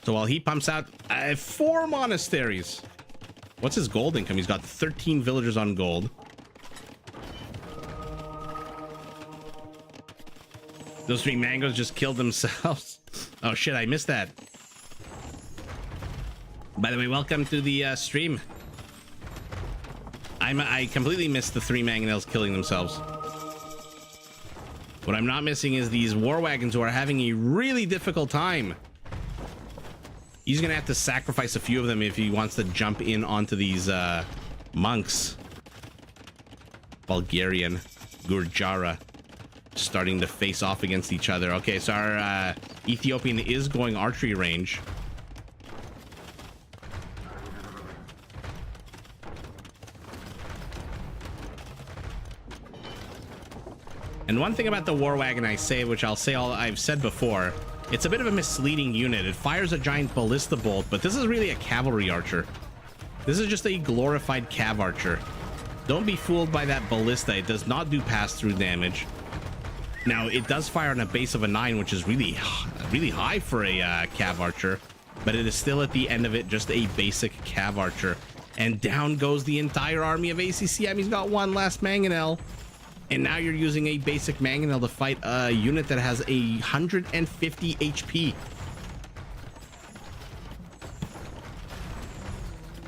So while he pumps out 4 monasteries. What's his gold income? He's got 13 villagers on gold. Those 3 mangoes just killed themselves. Oh shit, I missed that. By the way, welcome to the stream. I completely missed the 3 mangonels killing themselves. What I'm not missing is these war wagons who are having a really difficult time. He's gonna have to sacrifice a few of them if he wants to jump in onto these monks. Bulgarian, Gurjara, starting to face off against each other. Okay, so our Ethiopian is going archery range. And one thing about the war wagon I say, which I've said before, it's a bit of a misleading unit. It fires a giant ballista bolt, but this is really a cavalry archer. This is just a glorified cav archer. Don't be fooled by that ballista. It does not do pass-through damage. Now, it does fire on a base of a 9, which is really high for a cav archer, but it is still at the end of it just a basic cav archer. And down goes the entire army of ACCM. He's got 1 last mangonel. And now you're using a basic mangonel to fight a unit that has 150 HP.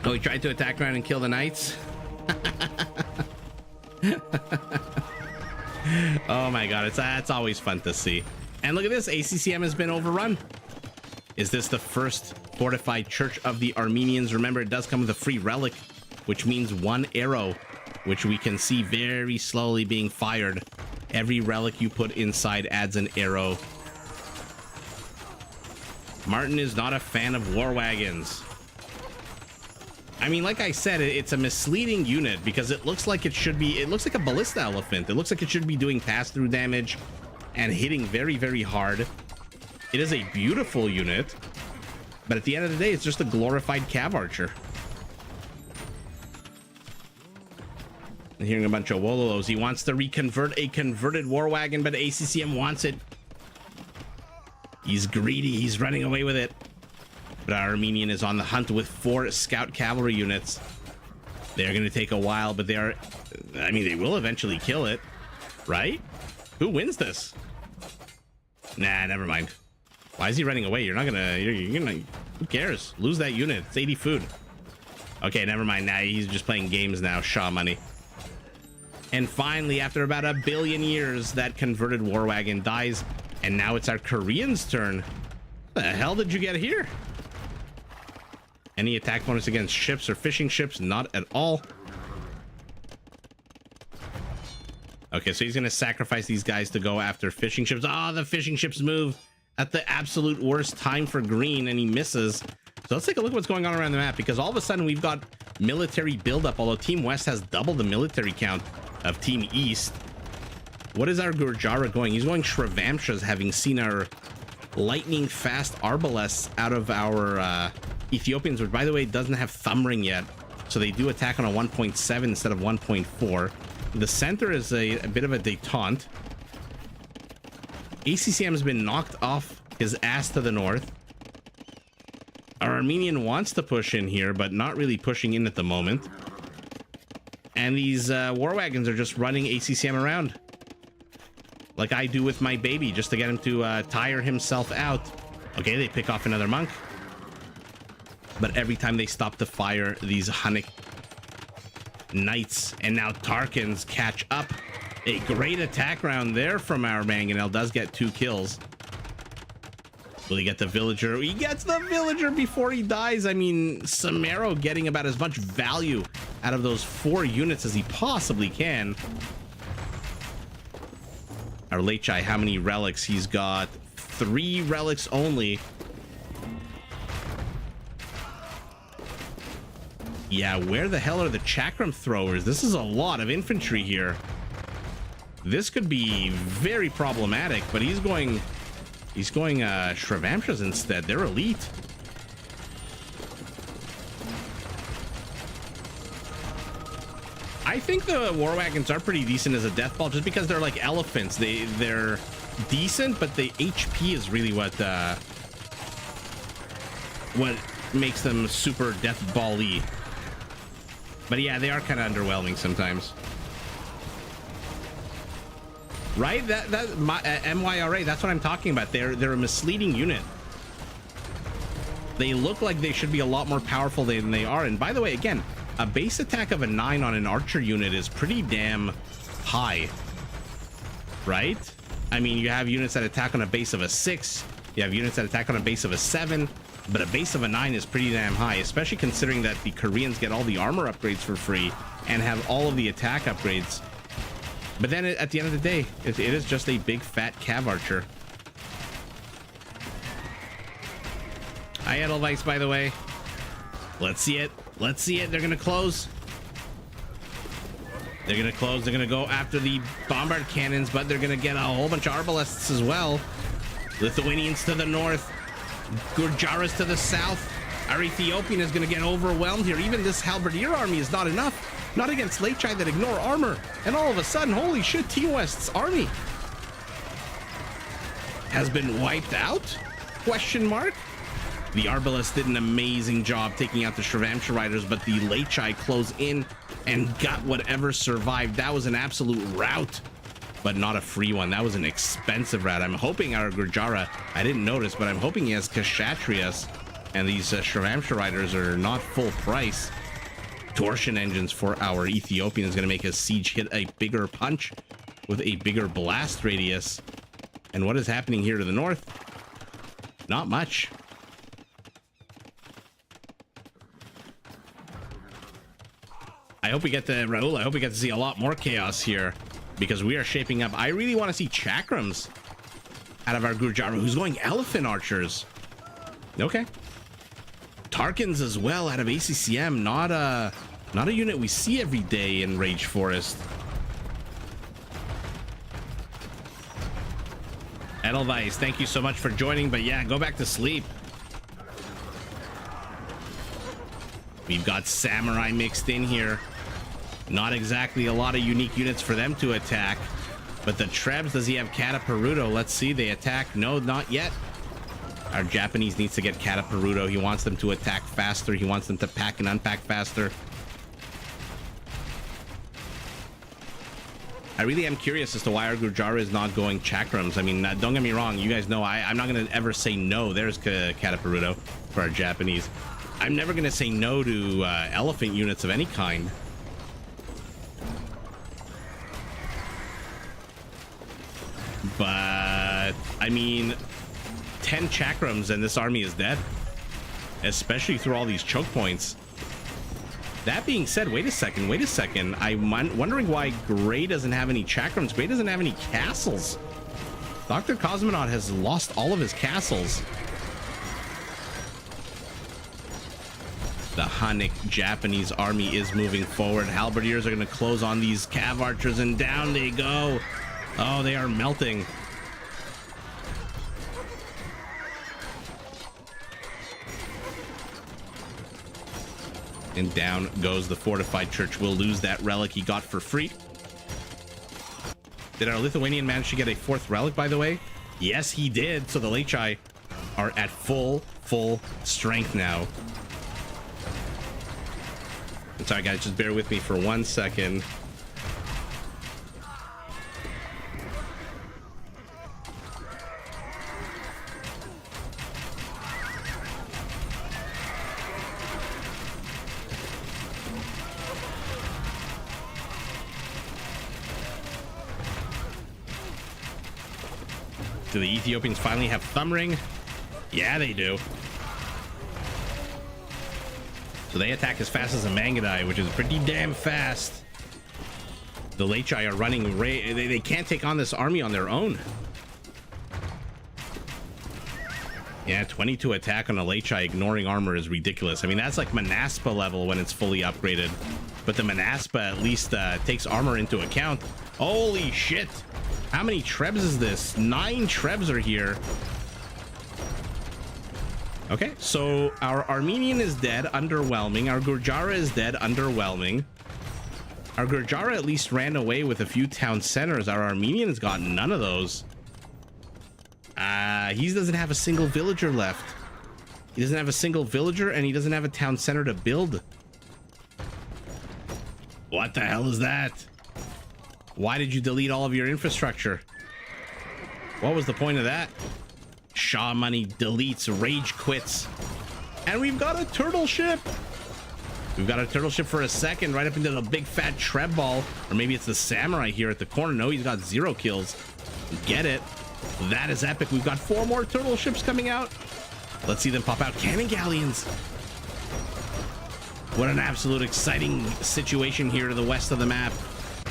Oh, he tried to attack around and kill the knights. Oh my god, it's always fun to see. And look at this, ACCM has been overrun. Is this the first fortified church of the Armenians? Remember, it does come with a free relic, which means 1 arrow, which we can see very slowly being fired. Every relic you put inside adds an arrow. Martin is not a fan of war wagons. I mean, like I said, it's a misleading unit because it looks like it looks like a ballista elephant. It looks like it should be doing pass-through damage and hitting very, very hard. It is a beautiful unit, but at the end of the day, it's just a glorified cav archer. Hearing a bunch of Wololos. He wants to reconvert a converted war wagon, but ACCM wants it. He's greedy. He's running away with it. But our Armenian is on the hunt with 4 scout cavalry units. They're going to take a while, but they are... I mean, they will eventually kill it, right? Who wins this? Nah, never mind. Why is he running away? You're not going to... You're gonna... Who cares? Lose that unit. It's 80 food. Okay, never mind. Now he's just playing games now. Shaw money. And finally, after about 1 billion years, that converted war wagon dies. And now it's our Koreans' turn. What the hell did you get here? Any attack bonus against ships or fishing ships? Not at all. Okay, so he's going to sacrifice these guys to go after fishing ships. Ah, the fishing ships move at the absolute worst time for green, and he misses. So let's take a look at what's going on around the map, because all of a sudden we've got military buildup, although Team West has double the military count of Team East. What is our Gurjara going? He's going Shrivamshas, having seen our lightning fast Arbalests out of our Ethiopians, which by the way doesn't have thumb ring yet, so they do attack on a 1.7 instead of 1.4. The center is a bit of a detente. ACCM has been knocked off his ass to the north. Our Armenian wants to push in here, but not really pushing in at the moment. And these war wagons are just running ACCM around, like I do with my baby, just to get him to tire himself out. Okay, they pick off another monk. But every time they stop to fire these Hunnic knights, and now Tarkans catch up. A great attack round there from our mangonel. Does get 2 kills. Will he get the villager? He gets the villager before he dies. I mean, Samaro getting about as much value out of those 4 units as he possibly can. Our Lechai, how many relics? He's got 3 relics only. Yeah, where the hell are the chakram throwers? This is a lot of infantry here. This could be very problematic, but he's going Shrivamshas instead. They're elite. I think the war wagons are pretty decent as a death ball, just because they're like elephants. They're decent, but the HP is really what makes them super death ball-y. But yeah, they are kind of underwhelming sometimes. Right? MYRA, that's what I'm talking about. They're a misleading unit. They look like they should be a lot more powerful than they are. And by the way, again, a base attack of a 9 on an archer unit is pretty damn high. Right? I mean, you have units that attack on a base of a 6. You have units that attack on a base of a 7. But a base of a 9 is pretty damn high, especially considering that the Koreans get all the armor upgrades for free and have all of the attack upgrades. But then at the end of the day, it is just a big fat cav archer. Hi, Edelweiss, by the way. Let's see it. Let's see it. They're going to close. They're going to close. They're going to go after the bombard cannons, but they're going to get a whole bunch of arbalests as well. Lithuanians to the north. Gurjaras to the south. Our Ethiopian is going to get overwhelmed here. Even this halberdier army is not enough. Not against Lechai that ignore armor. And all of a sudden, holy shit, Team West's army has been wiped out? Question mark? The Arbalists did an amazing job taking out the Shravamsha riders, but the Lechai closed in and got whatever survived. That was an absolute rout, but not a free one. That was an expensive route. I'm hoping our Gurjara, I didn't notice, but I'm hoping he has Kshatriyas, and these Shravamsha riders are not full price. Torsion engines for our Ethiopian is going to make his siege hit a bigger punch with a bigger blast radius. And what is happening here to the north? Not much. I hope we get to Raul. I hope we get to see a lot more chaos here, because we are shaping up. I really want to see chakrams out of our Gurjara, who's going elephant archers. Okay. Tarkans as well out of ACCM. Not a unit we see every day in Rage Forest. Edelweiss, thank you so much for joining, but yeah, go back to sleep. We've got Samurai mixed in here. Not exactly a lot of unique units for them to attack, but the Trebs, does he have Kataparuto? Let's see, they attack. No, not yet. Our Japanese needs to get Kataparuto. He wants them to attack faster. He wants them to pack and unpack faster. I really am curious as to why our Gurjara is not going chakrams. I mean, don't get me wrong. You guys know I'm not going to ever say no. There's Kataparuto for our Japanese. I'm never going to say no to elephant units of any kind. But, I mean, 10 chakrams and this army is dead. Especially through all these choke points. That being said, wait a second. I'm wondering why Gray doesn't have any chakrams. Gray doesn't have any castles. Dr. Cosmonaut has lost all of his castles. The Hunnic Japanese army is moving forward. Halberdiers are going to close on these cav archers, and down they go. Oh, they are melting. And down goes the fortified church. We'll lose that relic he got for free. Did our Lithuanian manage to get a 4th relic, by the way? Yes, he did. So the Lechai are at full strength now. I'm sorry, guys. Just bear with me for 1 second. Do the Ethiopians finally have thumb ring? Yeah, they do. So they attack as fast as a Mangadai, which is pretty damn fast. The Lechai are running. They can't take on this army on their own. Yeah, 22 attack on a Lechai ignoring armor is ridiculous. I mean, that's like Manaspa level when it's fully upgraded. But the Manaspa at least takes armor into account. Holy shit! How many Trebs is this? 9 Trebs are here. Okay, so our Armenian is dead, underwhelming. Our Gurjara is dead, underwhelming. Our Gurjara at least ran away with a few town centers. Our Armenians got none of those. He doesn't have a single villager left. He doesn't have a single villager, and he doesn't have a town center to build. What the hell is that? Why did you delete all of your infrastructure? What was the point of that? Shaw money deletes, rage quits. And we've got a turtle ship. We've got a turtle ship for a second, right up into the big fat treb ball. Or maybe it's the samurai here at the corner. No, he's got 0 kills. Get it. That is epic. We've got 4 more turtle ships coming out. Let's see them pop out. Cannon galleons. What an absolute exciting situation here to the west of the map.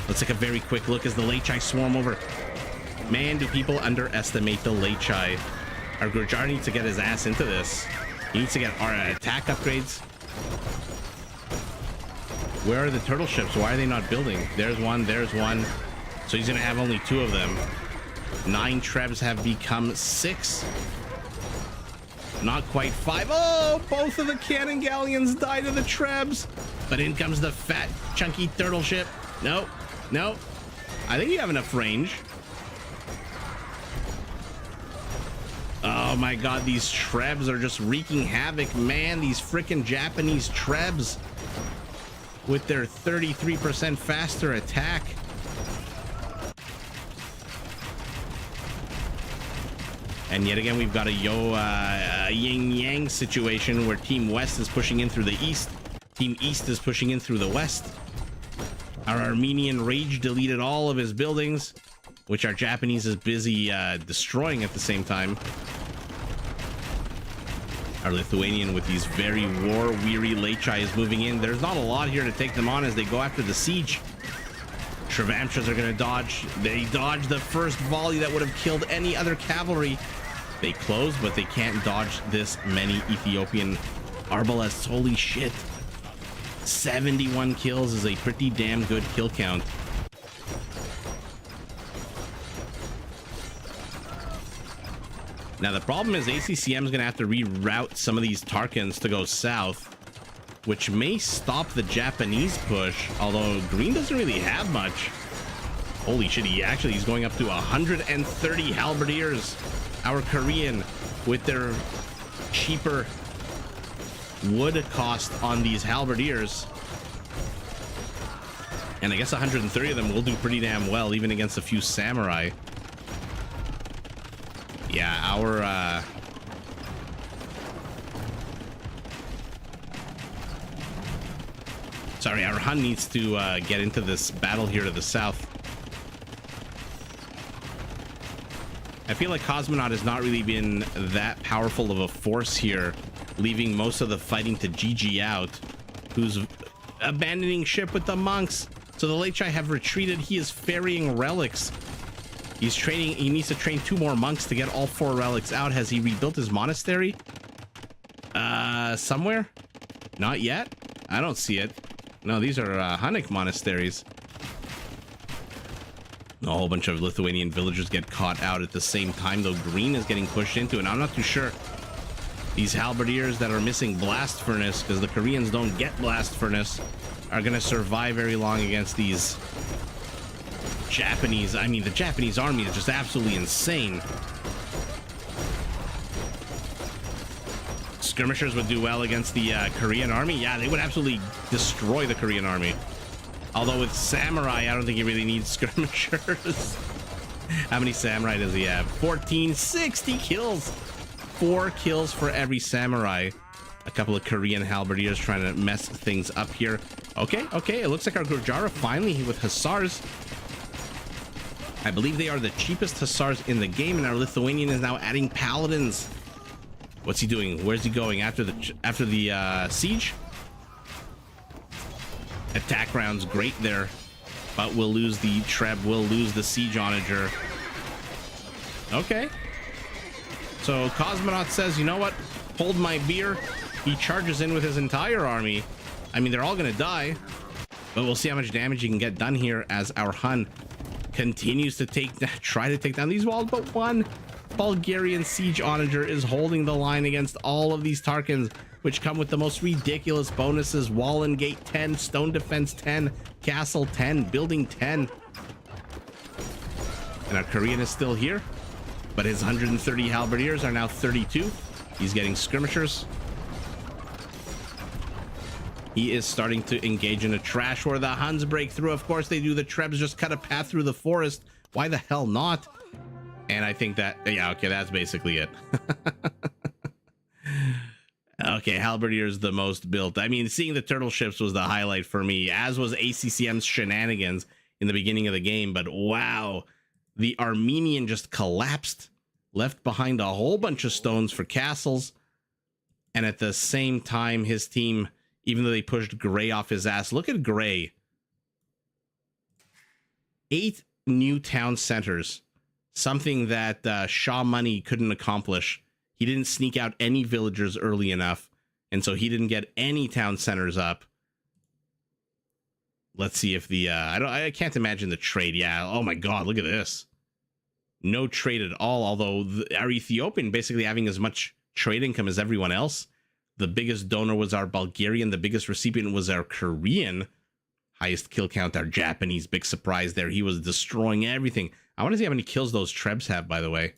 Let's take a very quick look as the Lechai swarm over. Man, do people underestimate the Lechai. Our Gurjar needs to get his ass into this. He needs to get our attack upgrades. Where are the turtle ships? Why are they not building? There's one, there's one. So he's gonna have only 2 of them. 9 trebs have become 6. Not quite 5. Oh, both of the cannon galleons died to the trebs. But in comes the fat, chunky turtle ship. No, no. I think you have enough range. Oh my god, these trebs are just wreaking havoc, man. These freaking Japanese trebs with their 33% faster attack. And yet again, we've got a yin-yang situation where Team West is pushing in through the east. Team East is pushing in through the west. Our Armenian rage deleted all of his buildings, which our Japanese is busy destroying at the same time. Our Lithuanian with these very war-weary Lechai is moving in. There's not a lot here to take them on as they go after the siege. Travamshas are going to dodge. They dodge the first volley that would have killed any other cavalry. They close, but they can't dodge this many Ethiopian arbalests. Holy shit. 71 kills is a pretty damn good kill count. Now the problem is ACCM is going to have to reroute some of these Tarkans to go south, which may stop the Japanese push, although Green doesn't really have much. Holy shit, he's going up to 130 halberdiers. Our Korean, with their cheaper wood cost on these halberdiers. And I guess 130 of them will do pretty damn well, even against a few samurai. Yeah, our our Hun needs to get into this battle here to the south. I feel like Cosmonaut has not really been that powerful of a force here, leaving most of the fighting to GG out, who's abandoning ship with the monks. So the Lechai have retreated. He is ferrying relics. He's training. He needs to train 2 more monks to get all 4 relics out. Has he rebuilt his monastery? Somewhere? Not yet. I don't see it. No, these are Hunnic monasteries. A whole bunch of Lithuanian villagers get caught out at the same time, though Green is getting pushed into, and I'm not too sure these halberdiers that are missing blast furnace, because the Koreans don't get blast furnace, are going to survive very long against these Japanese. I mean, the Japanese army is just absolutely insane. Skirmishers would do well against the Korean army. Yeah, they would absolutely destroy the Korean army. Although with samurai, I don't think he really needs skirmishers. How many samurai does he have? 14, 60 kills. 4 kills for every samurai. A couple of Korean halberdiers trying to mess things up here. Okay, okay. It looks like our Gurjara finally with hussars. I believe they are the cheapest hussars in the game, and our Lithuanian is now adding paladins. What's he doing? Where's he going after the siege? Attack rounds great there, but we'll lose the Treb, we'll lose the siege onager. Okay. So Cosmonaut says, you know what? Hold my beer. He charges in with his entire army. I mean, they're all gonna die, but we'll see how much damage he can get done here as our Hun continues to try to take down these walls, but 1 Bulgarian siege onager is holding the line against all of these Tarkans, which come with the most ridiculous bonuses. Wall and gate 10, stone defense 10, castle 10, building 10. And our Korean is still here, but his 130 halberdiers are now 32. He's getting skirmishers. He is starting to engage in a trash war. The Huns break through. Of course they do. The Trebs just cut a path through the forest. Why the hell not? And I think that, yeah, okay, that's basically it. Okay, halberdier's the most built. I mean, seeing the turtle ships was the highlight for me, as was ACCM's shenanigans in the beginning of the game. But wow, the Armenian just collapsed, left behind a whole bunch of stones for castles. And at the same time, his team, even though they pushed Gray off his ass, look at Gray. 8 new town centers, something that Shah Money couldn't accomplish. He didn't sneak out any villagers early enough, and so he didn't get any town centers up. Let's see if the I can't imagine the trade. Yeah, oh my god, look at this. No trade at all, although our Ethiopian basically having as much trade income as everyone else. The biggest donor was our Bulgarian, the biggest recipient was our Korean. Highest kill count, our Japanese, big surprise there. He was destroying everything. I want to see how many kills those Trebs have, by the way.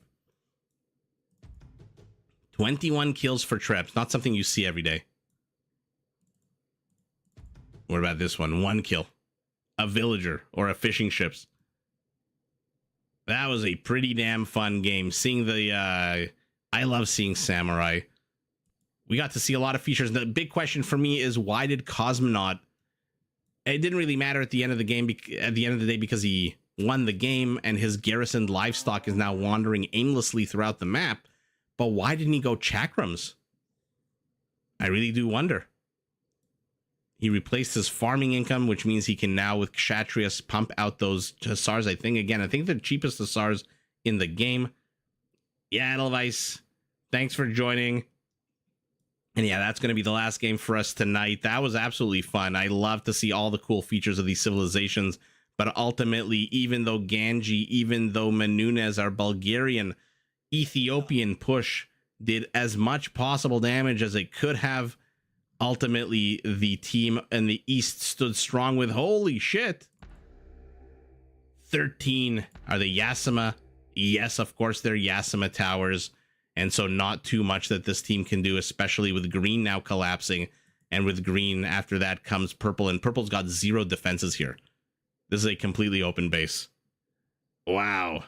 21 kills for Trebs, not something you see every day. What about this one? 1 kill. A villager or a fishing ships. That was a pretty damn fun game. Seeing the, I love seeing Samurai. We got to see a lot of features. The big question for me is, why did Cosmonaut... It didn't really matter at the end of the game, at the end of the day, because he won the game and his garrisoned livestock is now wandering aimlessly throughout the map. But why didn't he go chakrams? I really do wonder. He replaced his farming income, which means he can now, with Kshatriyas, pump out those Hussars. I think the cheapest Hussars in the game. Yeah, Edelweiss, thanks for joining. And yeah, that's going to be the last game for us tonight. That was absolutely fun. I love to see all the cool features of these civilizations. But ultimately, even though Ganji, even though Menunez, our Bulgarian, Ethiopian push did as much possible damage as it could have, ultimately the team in the east stood strong with, holy shit, 13 are the Yasima. Yes, of course they're Yasima towers, and so not too much that this team can do, especially with green now collapsing, and with green after that comes purple, and purple's got 0 defenses here. This is a completely open base. Wow.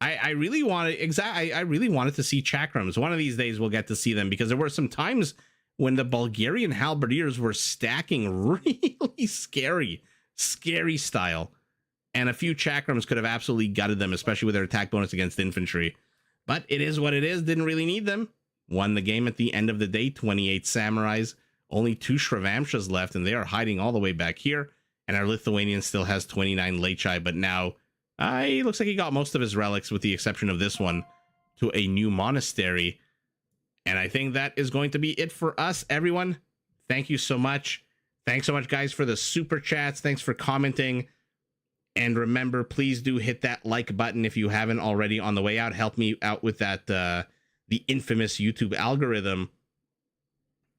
I really wanted I really wanted to see chakrams. One of these days we'll get to see them, because there were some times when the Bulgarian halberdiers were stacking really scary style, and a few chakrams could have absolutely gutted them, especially with their attack bonus against infantry. But it is what it is. Didn't really need them. Won the game at the end of the day. 28 samurais, only 2 Shravamshas left, and they are hiding all the way back here. And our Lithuanian still has 29 Lechai, but now he looks like he got most of his relics, with the exception of this one, to a new monastery. And I think that is going to be it for us, everyone. Thank you so much. Thanks so much, guys, for the super chats. Thanks for commenting. And remember, please do hit that like button if you haven't already on the way out. Help me out with that, the infamous YouTube algorithm.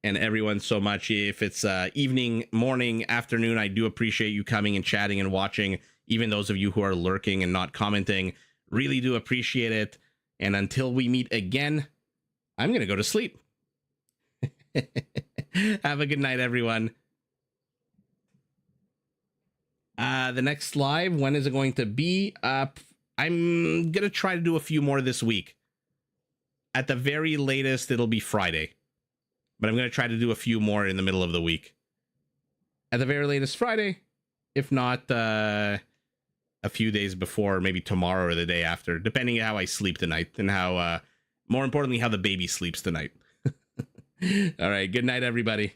And everyone so much. If it's evening, morning, afternoon, I do appreciate you coming and chatting and watching. Even those of you who are lurking and not commenting, really do appreciate it. And until we meet again, I'm going to go to sleep. Have a good night, everyone. The next live, when is it going to be? I'm going to try to do a few more this week. At the very latest, it'll be Friday. But I'm going to try to do a few more in the middle of the week. At the very latest, Friday. If not, a few days before, maybe tomorrow or the day after, depending on how I sleep tonight, and how, more importantly, how the baby sleeps tonight. All right, good night, everybody.